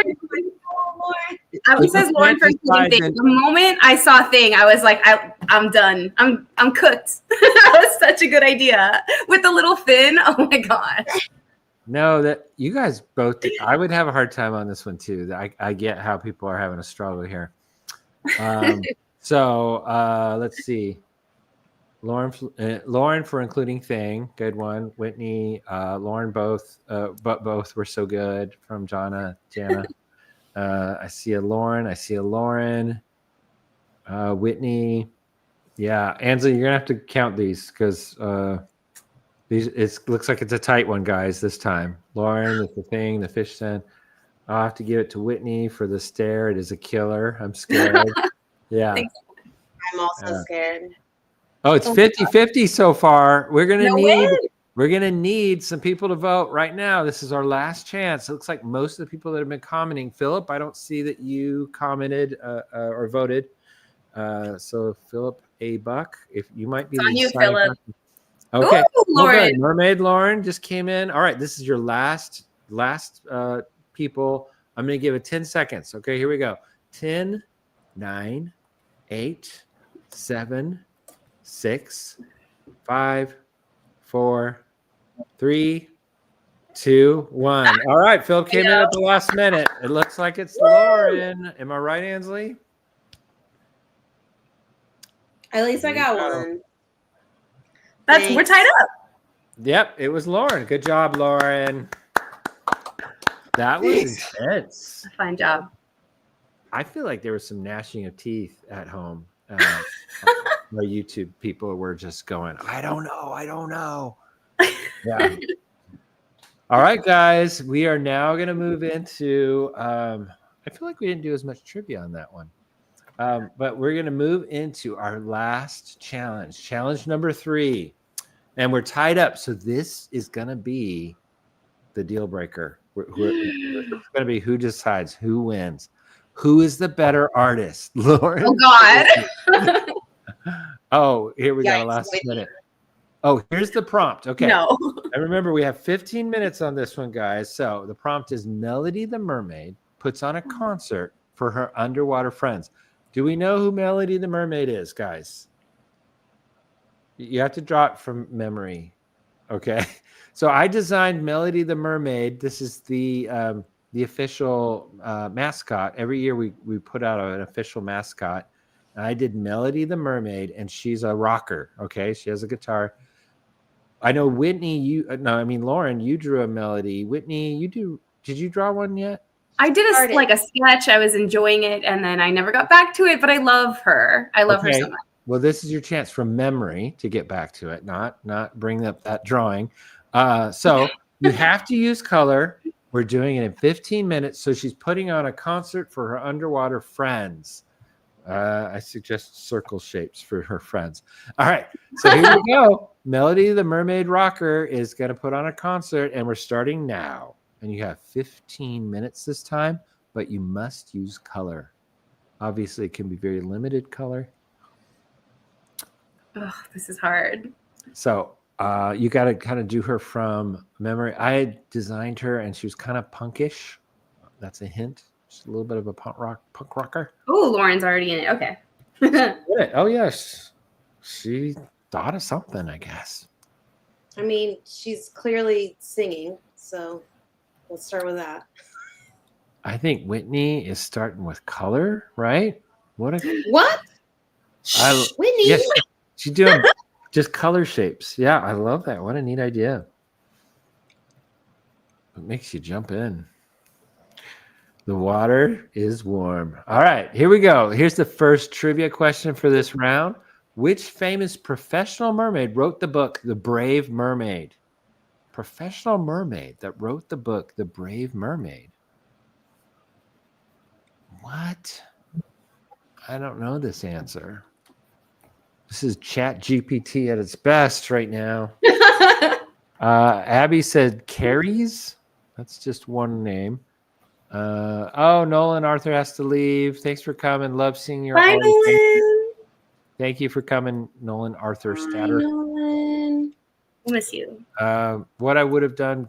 Abby says Lauren for including Thing. The moment I saw Thing, I was like, I'm done. I'm cooked. That was such a good idea with the little fin. Oh my god. No, that you guys both. I would have a hard time on this one too. I get how people are having a struggle here. So let's see. Lauren for including Thing, good one. Whitney, Lauren, both, but both were so good from Jana. I see a Lauren. Whitney, yeah. Ansley, you're gonna have to count these because it looks like it's a tight one, guys. This time, Lauren is the Thing, the fish scent. I'll have to give it to Whitney for the stare. It is a killer. I'm scared. Yeah, I'm also scared. Oh, it's 50-50 so far. We're gonna need some people to vote right now. This is our last chance. It looks like most of the people that have been commenting. Philip, I don't see that you commented or voted. So Philip A. Buck, if you might be on you, Philip. Okay. Ooh, Lauren. Mermaid Lauren just came in. All right, this is your last people. I'm gonna give it 10 seconds. Okay, here we go. 10, 9, 8, 7, 6, 5, 4, 3, 2, 1. All right, Phil came in at the last minute. It looks like it's Lauren. Am I right, Ansley? At least I got one. We're tied up. Yep, it was Lauren. Good job, Lauren. That was intense. Fine job. I feel like there was some gnashing of teeth at home. My YouTube people were just going, I don't know. Yeah. All right, guys. We are now going to move into, I feel like we didn't do as much trivia on that one. But we're going to move into our last challenge number 3. And we're tied up. So this is going to be the deal breaker. It's going to be who decides who wins. Who is the better artist? Lauren? Oh, God. Oh, here we got a last minute. Oh, here's the prompt. Okay. No. And remember, we have 15 minutes on this one, guys. So the prompt is Melody the Mermaid puts on a concert for her underwater friends. Do we know who Melody the Mermaid is, guys? You have to draw it from memory. Okay. So I designed Melody the Mermaid. This is the official mascot. Every year we put out an official mascot. I did Melody the Mermaid, and she's a rocker. Okay, she has a guitar. I know Whitney. Lauren, you drew a Melody. Whitney, did you draw one yet? I did a sketch. I was enjoying it, and then I never got back to it. But I love her. I love her so much. Well, this is your chance from memory to get back to it, not bring up that drawing. So you have to use color. We're doing it in 15 minutes. So she's putting on a concert for her underwater friends. I suggest circle shapes for her friends. All right. So here we go. Melody the Mermaid Rocker is going to put on a concert, and we're starting now. And you have 15 minutes this time, but you must use color. Obviously, it can be very limited color. Oh, this is hard. So you got to kind of do her from memory. I had designed her, and she was kind of punkish. That's a hint. Just a little bit of a punk rocker. Oh, Lauren's already in it. Okay. Oh, yes. She thought of something, I guess. I mean, she's clearly singing, so let's start with that. I think Whitney is starting with color, right? What? Whitney? Yes, she's doing just color shapes. Yeah, I love that. What a neat idea. It makes you jump in. The water is warm. All right, here we go. Here's the first trivia question for this round. Which famous professional mermaid wrote the book, The Brave Mermaid? Professional mermaid that wrote the book, The Brave Mermaid. What? I don't know this answer. This is Chat GPT at its best right now. Abby said Carries. That's just one name. Nolan Arthur has to leave. Thanks for coming. Love seeing your Bye, Nolan. Thank you for coming, Nolan Arthur Statter. Nolan. I miss you. What I would have done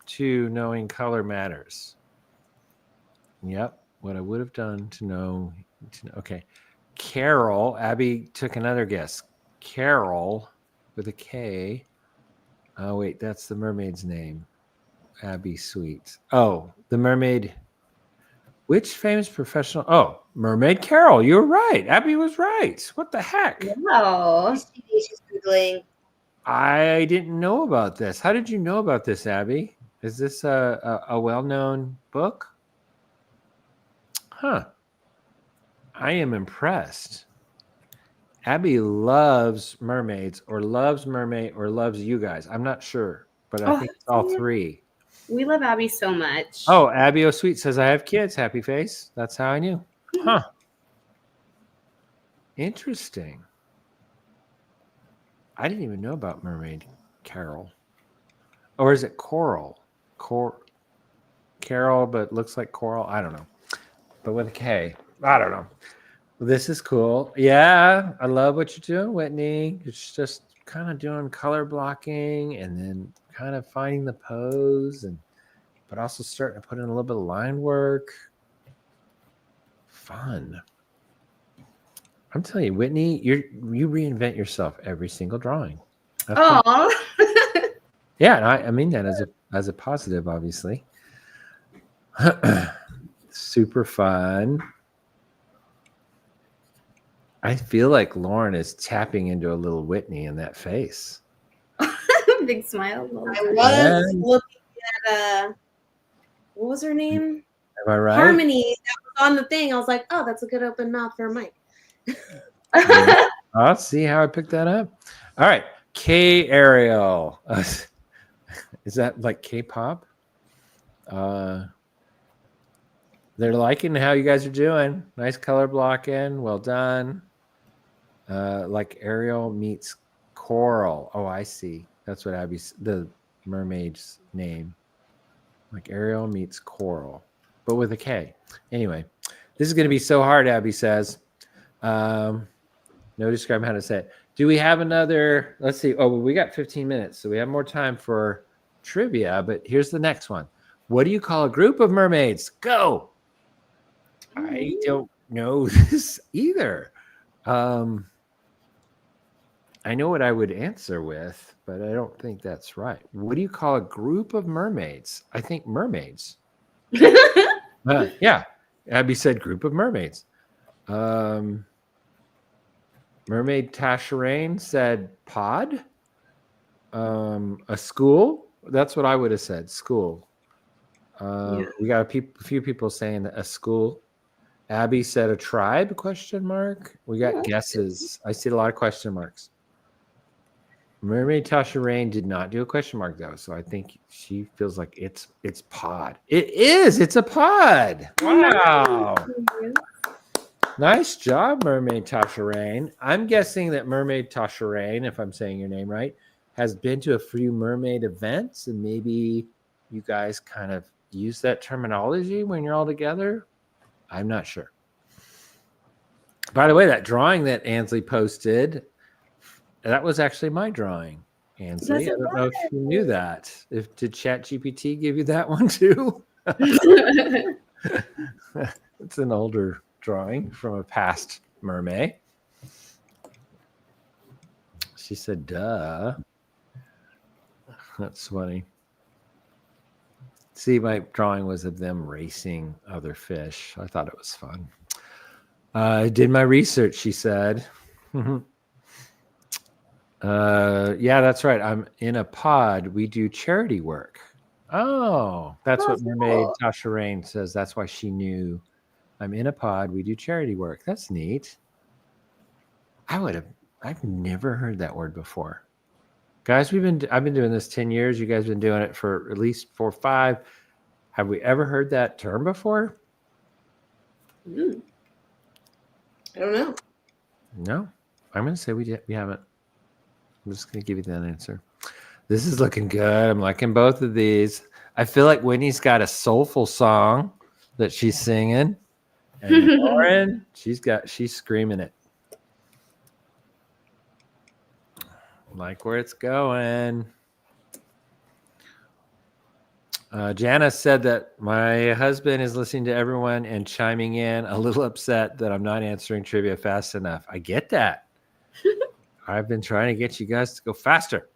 to knowing color matters. Yep. what I would have done to know. Okay. Carol. Abby took another guess. Carol with a K. Oh, wait. That's the mermaid's name. Abby Sweet. Oh, the mermaid. Which famous professional? Oh, Mermaid Carol. You're right. Abby was right. What the heck? Wow. She's Googling. I didn't know about this. How did you know about this, Abby? Is this a well-known book? Huh. I am impressed. Abby loves mermaids or loves mermaid or loves you guys. I'm not sure, but I think it's all three. We love Abby so much. Oh, Abby O'Sweet says, I have kids. Happy face. That's how I knew. Huh. Interesting. I didn't even know about Mermaid Carol. Or is it Coral? Carol, but looks like coral. I don't know. But with a K. I don't know. This is cool. Yeah, I love what you're doing, Whitney. It's just kind of doing color blocking and then kind of finding the pose, but also starting to put in a little bit of line work. Fun. I'm telling you, Whitney, you reinvent yourself every single drawing. Oh. Yeah, and I mean that as a positive, obviously. Super fun. I feel like Lauren is tapping into a little Whitney in that face. Big smile. I was looking at what was her name? Am I right? Harmony. That was on the thing. I was like, oh, that's a good open mouth for a mic. Yeah. I'll see how I picked that up. All right. K Ariel. Is that like K-pop? They're liking how you guys are doing. Nice color blocking. Well done. Like Ariel meets Coral. Oh, I see. That's what Abby's, the mermaid's name. Like Ariel meets Coral, but with a K. Anyway, this is going to be so hard, Abby says. No describe how to say it. Do we have another? Let's see. Oh, well, we got 15 minutes, so we have more time for trivia, but here's the next one. What do you call a group of mermaids? Go. I don't know this either. I know what I would answer with, but I don't think that's right. What do you call a group of mermaids? I think mermaids. Yeah. Abby said group of mermaids. Mermaid Tasharain said pod. A school. That's what I would have said. School. We got a few people saying a school. Abby said a tribe, question mark. We got guesses. I see a lot of question marks. Mermaid Tasha Rain did not do a question mark though, so I think she feels like it's pod. It is. It's a pod. Wow. Nice job, Mermaid Tasha Rain. I'm guessing that Mermaid Tasha Rain, if I'm saying your name right, has been to a few mermaid events, and maybe you guys kind of use that terminology when you're all together. I'm not sure. By the way, that drawing that Ansley posted, that was actually my drawing, Ansley. I don't know if you knew that. Did ChatGPT give you that one too? It's an older drawing from a past MerMay. She said, duh. That's funny. See, my drawing was of them racing other fish. I thought it was fun. I did my research, she said. Yeah, that's right. I'm in a pod. We do charity work. Oh, that's what Mermaid Tasha Rain says. That's why she knew. I'm in a pod. We do charity work. That's neat. I've never heard that word before. Guys, I've been doing this 10 years. You guys have been doing it for at least 4 or 5. Have we ever heard that term before? I don't know. No, I'm going to say we haven't. I'm just going to give you that answer. This is looking good. I'm liking both of these. I feel like Whitney's got a soulful song that she's singing. And Lauren, she's screaming it. Like where it's going. Janice said that my husband is listening to everyone and chiming in, a little upset that I'm not answering trivia fast enough. I get that. I've been trying to get you guys to go faster.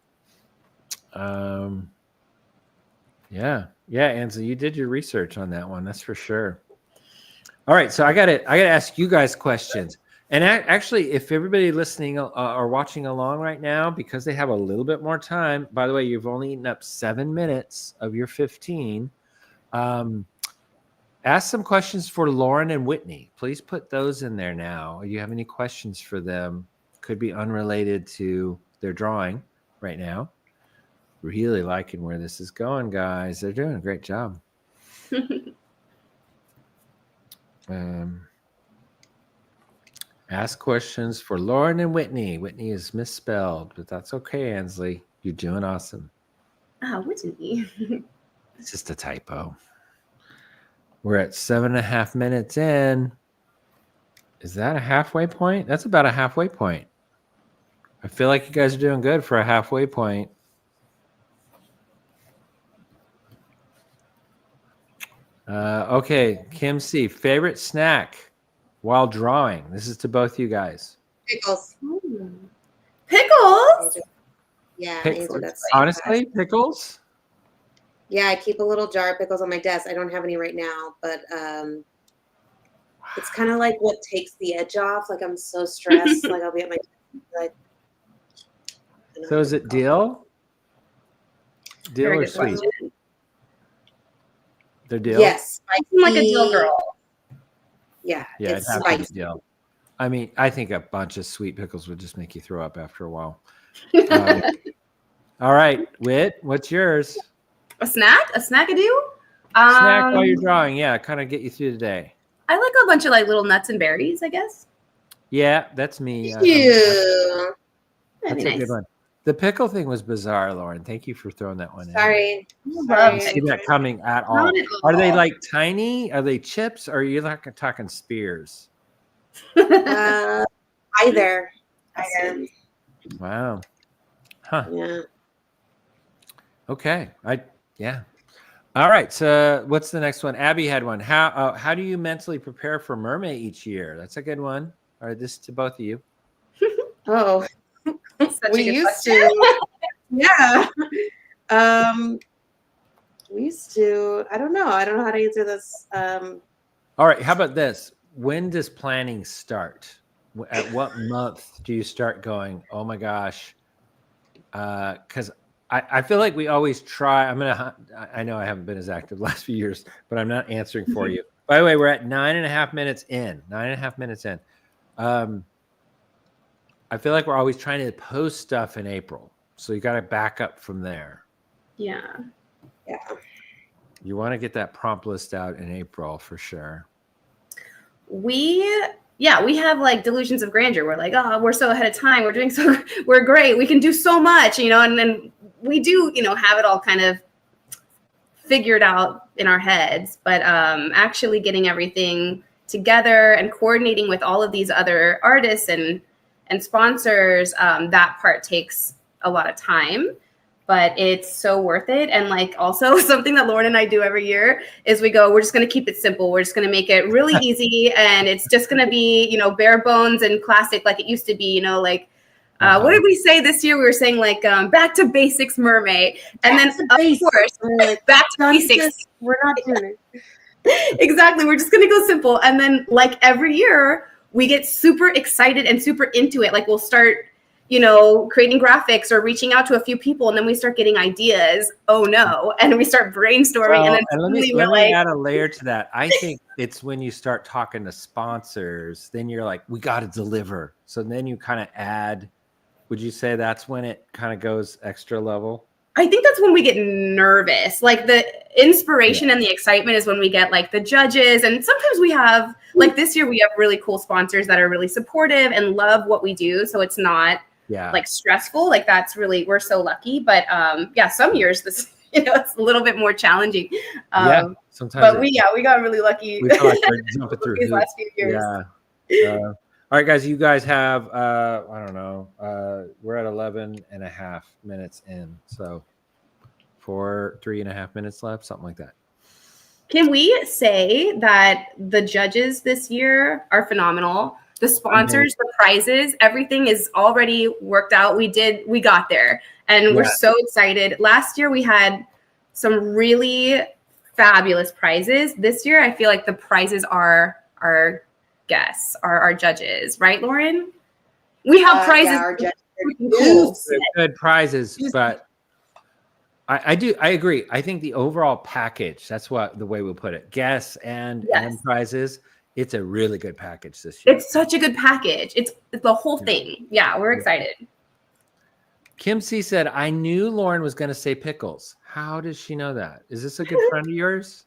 Yeah, Ansley, you did your research on that one. That's for sure. All right, so I got to ask you guys questions. And actually, if everybody listening or watching along right now, because they have a little bit more time, by the way, you've only eaten up 7 minutes of your 15. Ask some questions for Lauren and Whitney. Please put those in there now. Do you have any questions for them? Could be unrelated to their drawing right now. Really liking where this is going, guys. They're doing a great job. Ask questions for Lauren and Whitney. Whitney is misspelled, but that's okay, Ansley. You're doing awesome. Whitney. It's just a typo. We're at 7.5 minutes in. Is that a halfway point? That's about a halfway point. I feel like you guys are doing good for a halfway point. Okay, Kim C. Favorite snack while drawing? This is to both you guys. Pickles. Pickles? Yeah. Honestly, pickles? Yeah, I keep a little jar of pickles on my desk. I don't have any right now, but it's kind of like what takes the edge off. Like I'm so stressed. Like I'll be at my like. So is it dill? Dill or sweet? They're dill? Yes. I'm like a dill girl. Yeah, it's spicy. Dill. I mean, I think a bunch of sweet pickles would just make you throw up after a while. All right, Whit, what's yours? A snack? A snackadoo? Snack while you're drawing, yeah, kind of get you through the day. I like a bunch of like little nuts and berries, I guess. Yeah, that's me. Yeah. That's a good one. The pickle thing was bizarre, Lauren. Thank you for throwing that one in. Sorry. I didn't see that coming at all. Are they like tiny? Are they chips? Or are you like talking spears? Either. Wow. Huh. Yeah. Okay. All right. So what's the next one? Abby had one. How do you mentally prepare for MerMay each year? That's a good one. All right, this is to both of you. Oh. We used to. Yeah. We used to. I don't know how to answer this. All right. How about this? When does planning start? At what month do you start going, oh my gosh? Because I feel like we always try. I know I haven't been as active the last few years, but I'm not answering for you. By the way, we're at 9.5 minutes in. 9.5 minutes in. I feel like we're always trying to post stuff in April. So you got to back up from there. Yeah. Yeah. You want to get that prompt list out in April for sure. We have like delusions of grandeur. We're like, oh, we're so ahead of time. We're great. We can do so much, and then we do, have it all kind of figured out in our heads, but actually getting everything together and coordinating with all of these other artists and sponsors, that part takes a lot of time, but it's so worth it. And like also something that Lauren and I do every year is we're just going to keep it simple. We're just going to make it really easy. And it's just going to be, bare bones and classic like it used to be, what did we say this year? We were saying like back to basics MerMay. And then of course, back to basics. We're not doing it. Exactly. We're just going to go simple. And then like every year, we get super excited and super into it. Like we'll start, creating graphics or reaching out to a few people, and then we start getting ideas. Oh no. And we start brainstorming. Well, and let me add a layer to that. I think it's when you start talking to sponsors, then you're like, we got to deliver. So then you kind of add, would you say that's when it kind of goes extra level? I think that's when we get nervous. Like the inspiration and the excitement is when we get like the judges. And sometimes we have, like this year, we have really cool sponsors that are really supportive and love what we do. So it's not like stressful. Like we're so lucky. But some years this, it's a little bit more challenging. Sometimes. But we got really lucky. We feel like we're jumping through these last few years. Yeah. All right, guys, you guys have, I don't know, we're at 11.5 minutes in. So 3.5 minutes left, something like that. Can we say that the judges this year are phenomenal? The sponsors, the prizes, everything is already worked out. We got there, and we're so excited. Last year we had some really fabulous prizes. This year I feel like the prizes are our guests, our judges, right, Lauren? We have prizes. Yeah, our judges are Cool. Good prizes, but I agree. I think the overall package, that's the way we'll put it. Guests and prizes. It's a really good package this year. It's such a good package. It's the whole thing. Yeah, we're excited. Kim C said, I knew Lauren was going to say pickles. How does she know that? Is this a good friend of yours?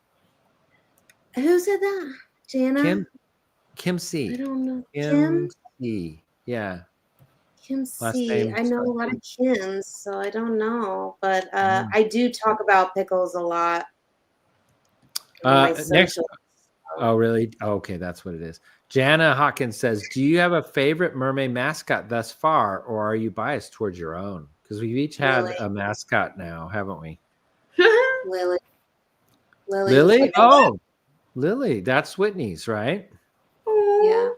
Who said that? Jana? Kim C. I don't know. Kim C. Yeah. Kim C. I know a lot of Kims, so I don't know. But I do talk about pickles a lot. Next. Oh, really? Oh, okay, that's what it is. Jana Hawkins says, do you have a favorite MerMay mascot thus far, or are you biased towards your own? Because we've each had a mascot now, haven't we? Lily. Lily? Oh, Lily. That's Whitney's, right? Yeah.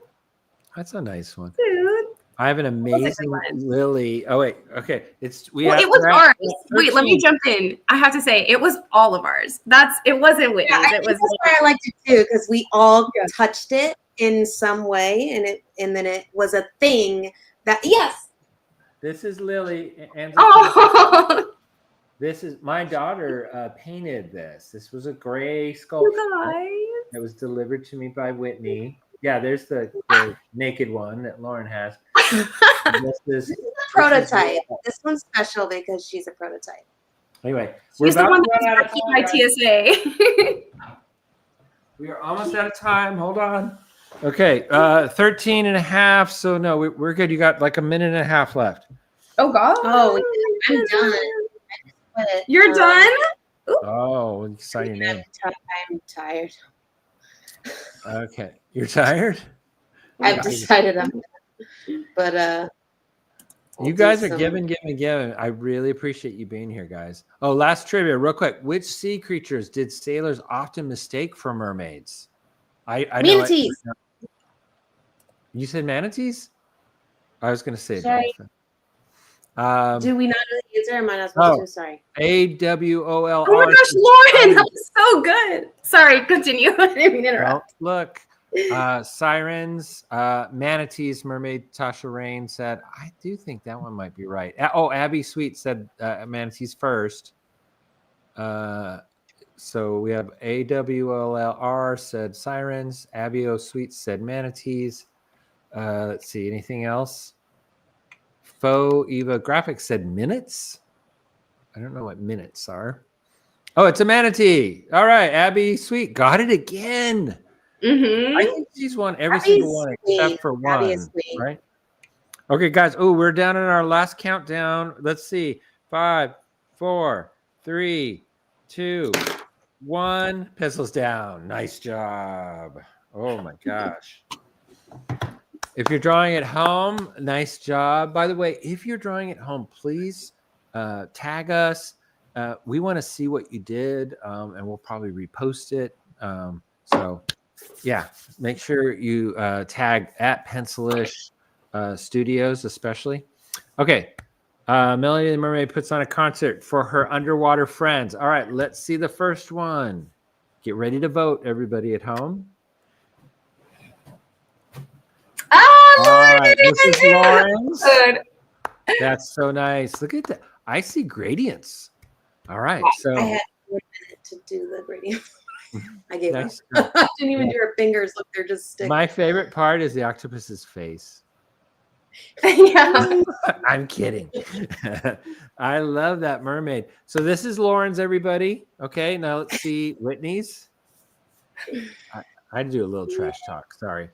That's a nice one. Dude. I have an amazing Lily. Oh, wait. Okay. It was ours. Wait, let me jump in. I have to say, it was all of ours. It wasn't Whitney's. Yeah, that's why I liked it too, because we all touched it in some way, and then it was a thing that This is Lily. Oh. This is my daughter painted this. This was a gray sculpture that was delivered to me by Whitney. Yeah, there's the naked one that Lauren has. This is a prototype. This one's special because she's a prototype. Anyway, she's the one that's keep my TSA. We are almost out of time. Hold on. Okay, 13 and a half. So no, we're good. You got like a minute and a half left. Oh God. Oh, I'm done. You're done? Oh, sign your name. I'm tired. Okay, you're tired? I've decided I'm done. But you guys are giving. I really appreciate you being here, guys. Oh, last trivia, real quick. Which sea creatures did sailors often mistake for mermaids? Manatees. You said manatees? I was going to say dolphin. Do we not know the answer? Am I not supposed to? Sorry. AWOLR. Oh my gosh, Lauren, that was so good. Sorry, continue. I didn't mean to interrupt. Look, sirens, manatees, mermaid. Tasha Rain said, I do think that one might be right. Oh, Abby Sweet said manatees first. So we have AWOLR said sirens. Abby O Sweet said manatees. Let's see, anything else? Faux Eva Graphics said minutes. I don't know what minutes are. Oh, it's a manatee. All right, Abby Sweet got it again. I think she's won every single one except for one. Right? Okay, guys. Oh, we're down in our last countdown. Let's see. 5, 4, 3, 2, 1. Pencils down. Nice job. Oh my gosh. If you're drawing at home, nice job. By the way, if you're drawing at home, please tag us. We want to see what you did, and we'll probably repost it. So, yeah, make sure you tag at Pencilish Studios, especially. Okay, Melody the Mermaid puts on a concert for her underwater friends. All right, let's see the first one. Get ready to vote, everybody at home. Oh, all right, this is Lauren's. That's so nice. Look at that. I see gradients. All right, so I had 1 minute to do the gradients. I gave up. I didn't even do her fingers. Look, they're just sticking. My favorite part is the octopus's face. Yeah. I'm kidding. I love that mermaid. So this is Lauren's, everybody. Okay, now let's see Whitney's. I do a little trash talk. Sorry.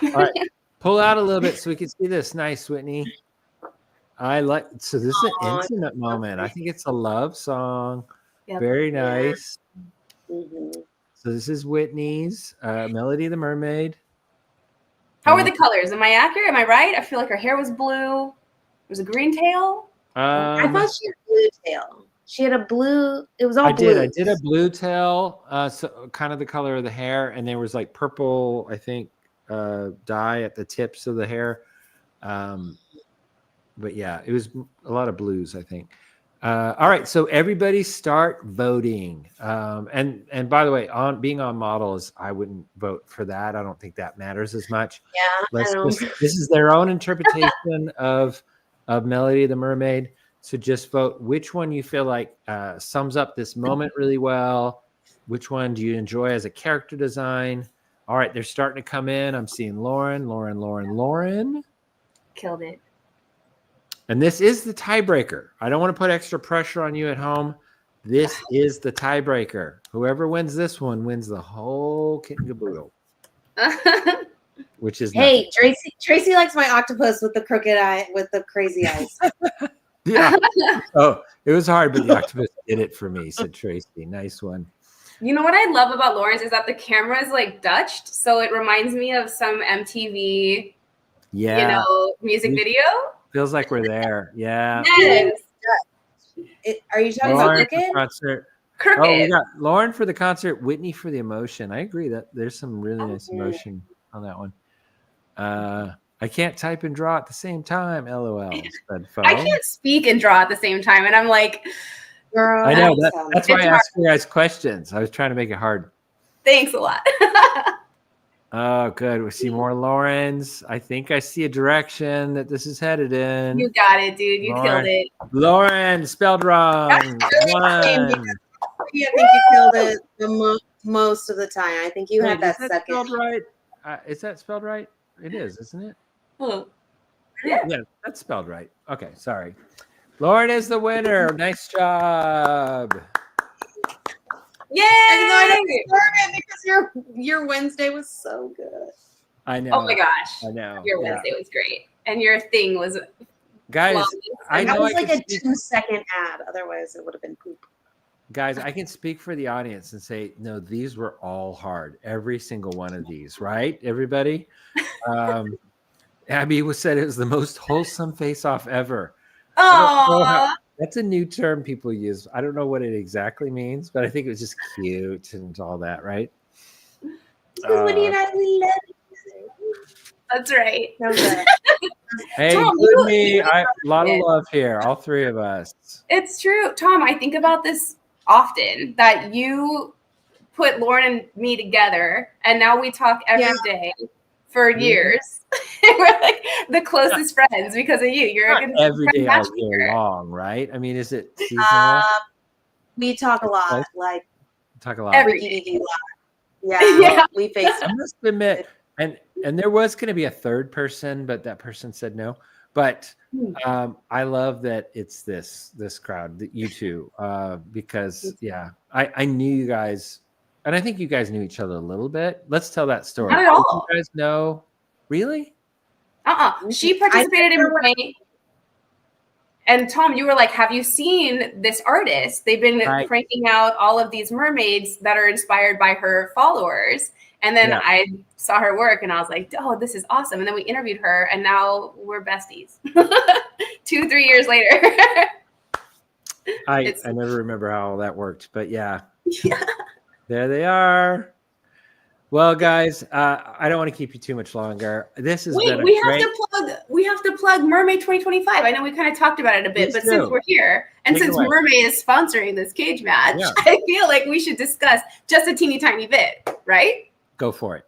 All right, pull out a little bit so we can see this. Nice, Whitney. So this is an intimate moment. I think it's a love song. Yep. Very nice. Mm-hmm. So this is Whitney's Melody the Mermaid. How are the colors? Am I accurate? Am I right? I feel like her hair was blue. It was a green tail. I thought she had blue tail. She had a blue. It was all I blue. did a blue tail, so kind of the color of the hair, and there was like purple, I think, dye at the tips of the hair. But yeah, it was a lot of blues, I think. All right, so everybody start voting. And by the way, on being on models, I wouldn't vote for that. I don't think that matters as much. Yeah, This is their own interpretation of Melody the Mermaid. So just vote which one you feel like sums up this moment really well. Which one do you enjoy as a character design? All right, they're starting to come in. I'm seeing Lauren. Killed it. And this is the tiebreaker. I don't want to put extra pressure on you at home. This is the tiebreaker. Whoever wins this one wins the whole kit and caboodle. Which is hey, nothing. Tracy likes my octopus with the crooked eye, with the crazy eyes. Yeah. Oh, it was hard, but the octopus did it for me, said Tracy. Nice one. You know what I love about Lauren's is that the camera is like Dutched, so it reminds me of some MTV, music video. Feels like we're there. Yeah. Yes. Are you talking Lauren about Crooked? Concert. Crooked. Oh, we got Lauren for the concert, Whitney for the emotion. I agree that there's some really nice emotion on that one. I can't type and draw at the same time. LOL. I can't speak and draw at the same time, and I'm like, girl. I know that's why I asked you guys questions. I was trying to make it hard. Thanks a lot. Oh, good. We see more Laurens. I think I see a direction that this is headed in. You got it, dude. You killed it. Lauren, spelled wrong. I think you killed it the most of the time. I think you had that second. Spelled right? Is that spelled right? It is, isn't it? Oh. Yeah, that's spelled right. Okay, sorry. Lauren is the winner. Nice job. Yay! I don't deserve it because your Wednesday was so good. I know. Oh my gosh. I know. Your Wednesday was great. And your thing was guys, I know that was like a 2-second ad. Otherwise it would have been poop. Guys, I can speak for the audience and say, no, these were all hard. Every single one of these, right? Everybody? Abby said it was the most wholesome face-off ever. Oh, that's a new term people use. I don't know what it exactly means, but I think it was just cute and all that, right? Whitney and I, we love you. That's right. Hey, Tom, me. A lot of love here, all three of us. It's true. Tom, I think about this often, that you put Lauren and me together, and now we talk every day for years. We're like the closest friends because of you. You're a good every day all year long, right? I mean, is it seasonal? We talk a lot. Like talk a lot. Every DVD live. Yeah. We face. I must admit, and there was going to be a third person, but that person said no. But I love that it's this crowd, that you two, because I knew you guys, and I think you guys knew each other a little bit. Let's tell that story. Not at all. Did you guys know? Really? She participated in MerMay. And Tom, you were like, have you seen this artist? They've been cranking out all of these mermaids that are inspired by her followers. And then I saw her work and I was like, oh, this is awesome. And then we interviewed her and now we're besties 2-3 years later. I never remember how all that worked, but yeah. There they are. Well, guys, I don't want to keep you too much longer. This has been we have to plug MerMay 2025. I know we kind of talked about it a bit, but since we're here and since MerMay is sponsoring this cage match, I feel like we should discuss just a teeny tiny bit, right? Go for it.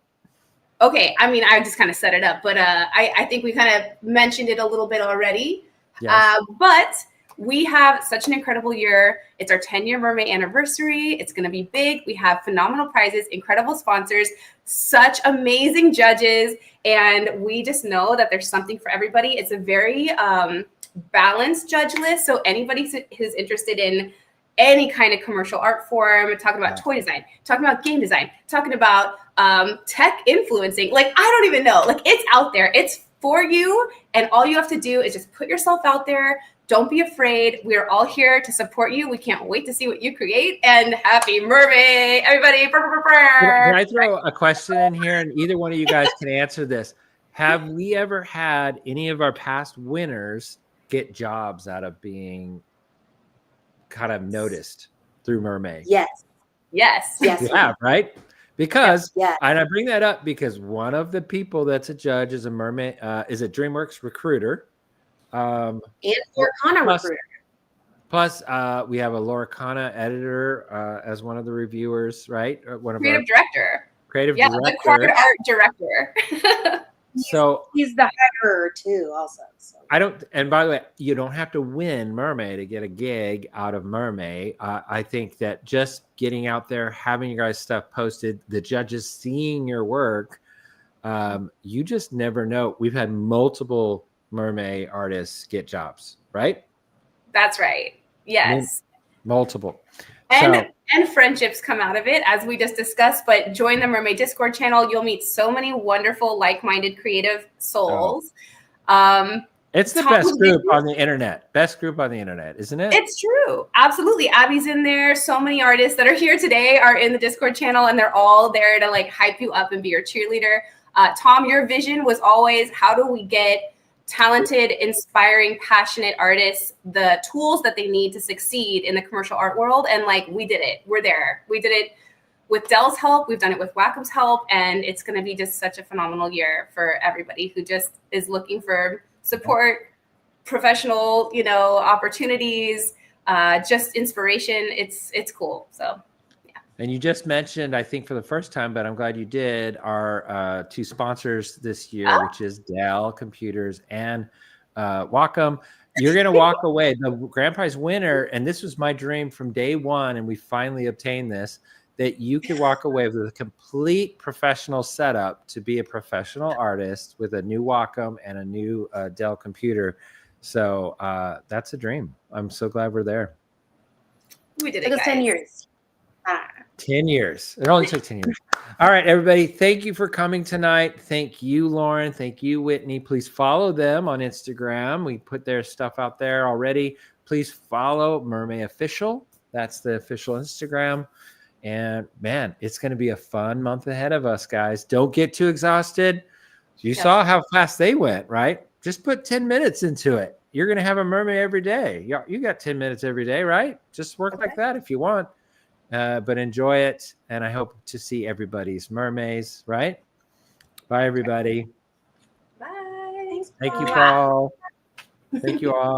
Okay, I mean, I just kind of set it up, but I think we kind of mentioned it a little bit already. Yes. But we have such an incredible year. It's our 10-year MerMay anniversary. It's going to be big. We have phenomenal prizes, incredible sponsors, such amazing judges, and we just know that there's something for everybody. It's a very balanced judge list, so anybody who's interested in any kind of commercial art form, talking about toy design, talking about game design, talking about tech influencing, like, I don't even know. Like, it's out there. It's for you, and all you have to do is just put yourself out there. Don't be afraid. We are all here to support you. We can't wait to see what you create. And happy MerMay, everybody. Can I throw a question in here? And either one of you guys can answer this. Have we ever had any of our past winners get jobs out of being kind of noticed through MerMay? Yes. Yes. Yes. You have, right? Because, Yeah. and I bring that up because one of the people that's a judge is a MerMay, is a DreamWorks recruiter. And Lorcana recruiter. Plus, we have a Lorcana editor as one of the reviewers, right? One of Creative director. Creative Yeah, director. the card art director. So he's the hirer too, also. So. and by the way, you don't have to win MerMay to get a gig out of MerMay. I think that just getting out there, having your guys' stuff posted, the judges seeing your work, you just never know. We've had multiple MerMay artists get jobs, right? That's right. Yes. I mean, multiple. And friendships come out of it, as we just discussed. But join the MerMay Discord channel. You'll meet so many wonderful, like-minded, creative souls. It's the best group on the internet. Best group on the internet, isn't it? It's true. Absolutely. Abby's in there. So many artists that are here today are in the Discord channel, and they're all there to like hype you up and be your cheerleader. Tom, your vision was always, how do we get talented, inspiring, passionate artists the tools that they need to succeed in the commercial art world? And like, we did it. We're there. We did it with Dell's help. We've done it with Wackham's help. And it's going to be just such a phenomenal year for everybody who just is looking for support, professional, opportunities, just inspiration. It's cool. So. And you just mentioned, I think for the first time, but I'm glad you did, our two sponsors this year, which is Dell Computers and Wacom. You're going to walk away. The grand prize winner, and this was my dream from day one, and we finally obtained this, that you could walk away with a complete professional setup to be a professional artist with a new Wacom and a new Dell computer. So that's a dream. I'm so glad we're there. We did it, guys. 10 years. 10 years. It only took 10 years. All right, everybody. Thank you for coming tonight. Thank you, Lauren. Thank you, Whitney. Please follow them on Instagram. We put their stuff out there already. Please follow MerMay Official. That's the official Instagram. And man, it's going to be a fun month ahead of us, guys. Don't get too exhausted. You saw how fast they went, right? Just put 10 minutes into it. You're going to have a MerMay every day. You got 10 minutes every day, right? Just work like that if you want. But enjoy it, and I hope to see everybody's MerMays, right? Bye, everybody. Bye. Thank you, Paul. Thank you all.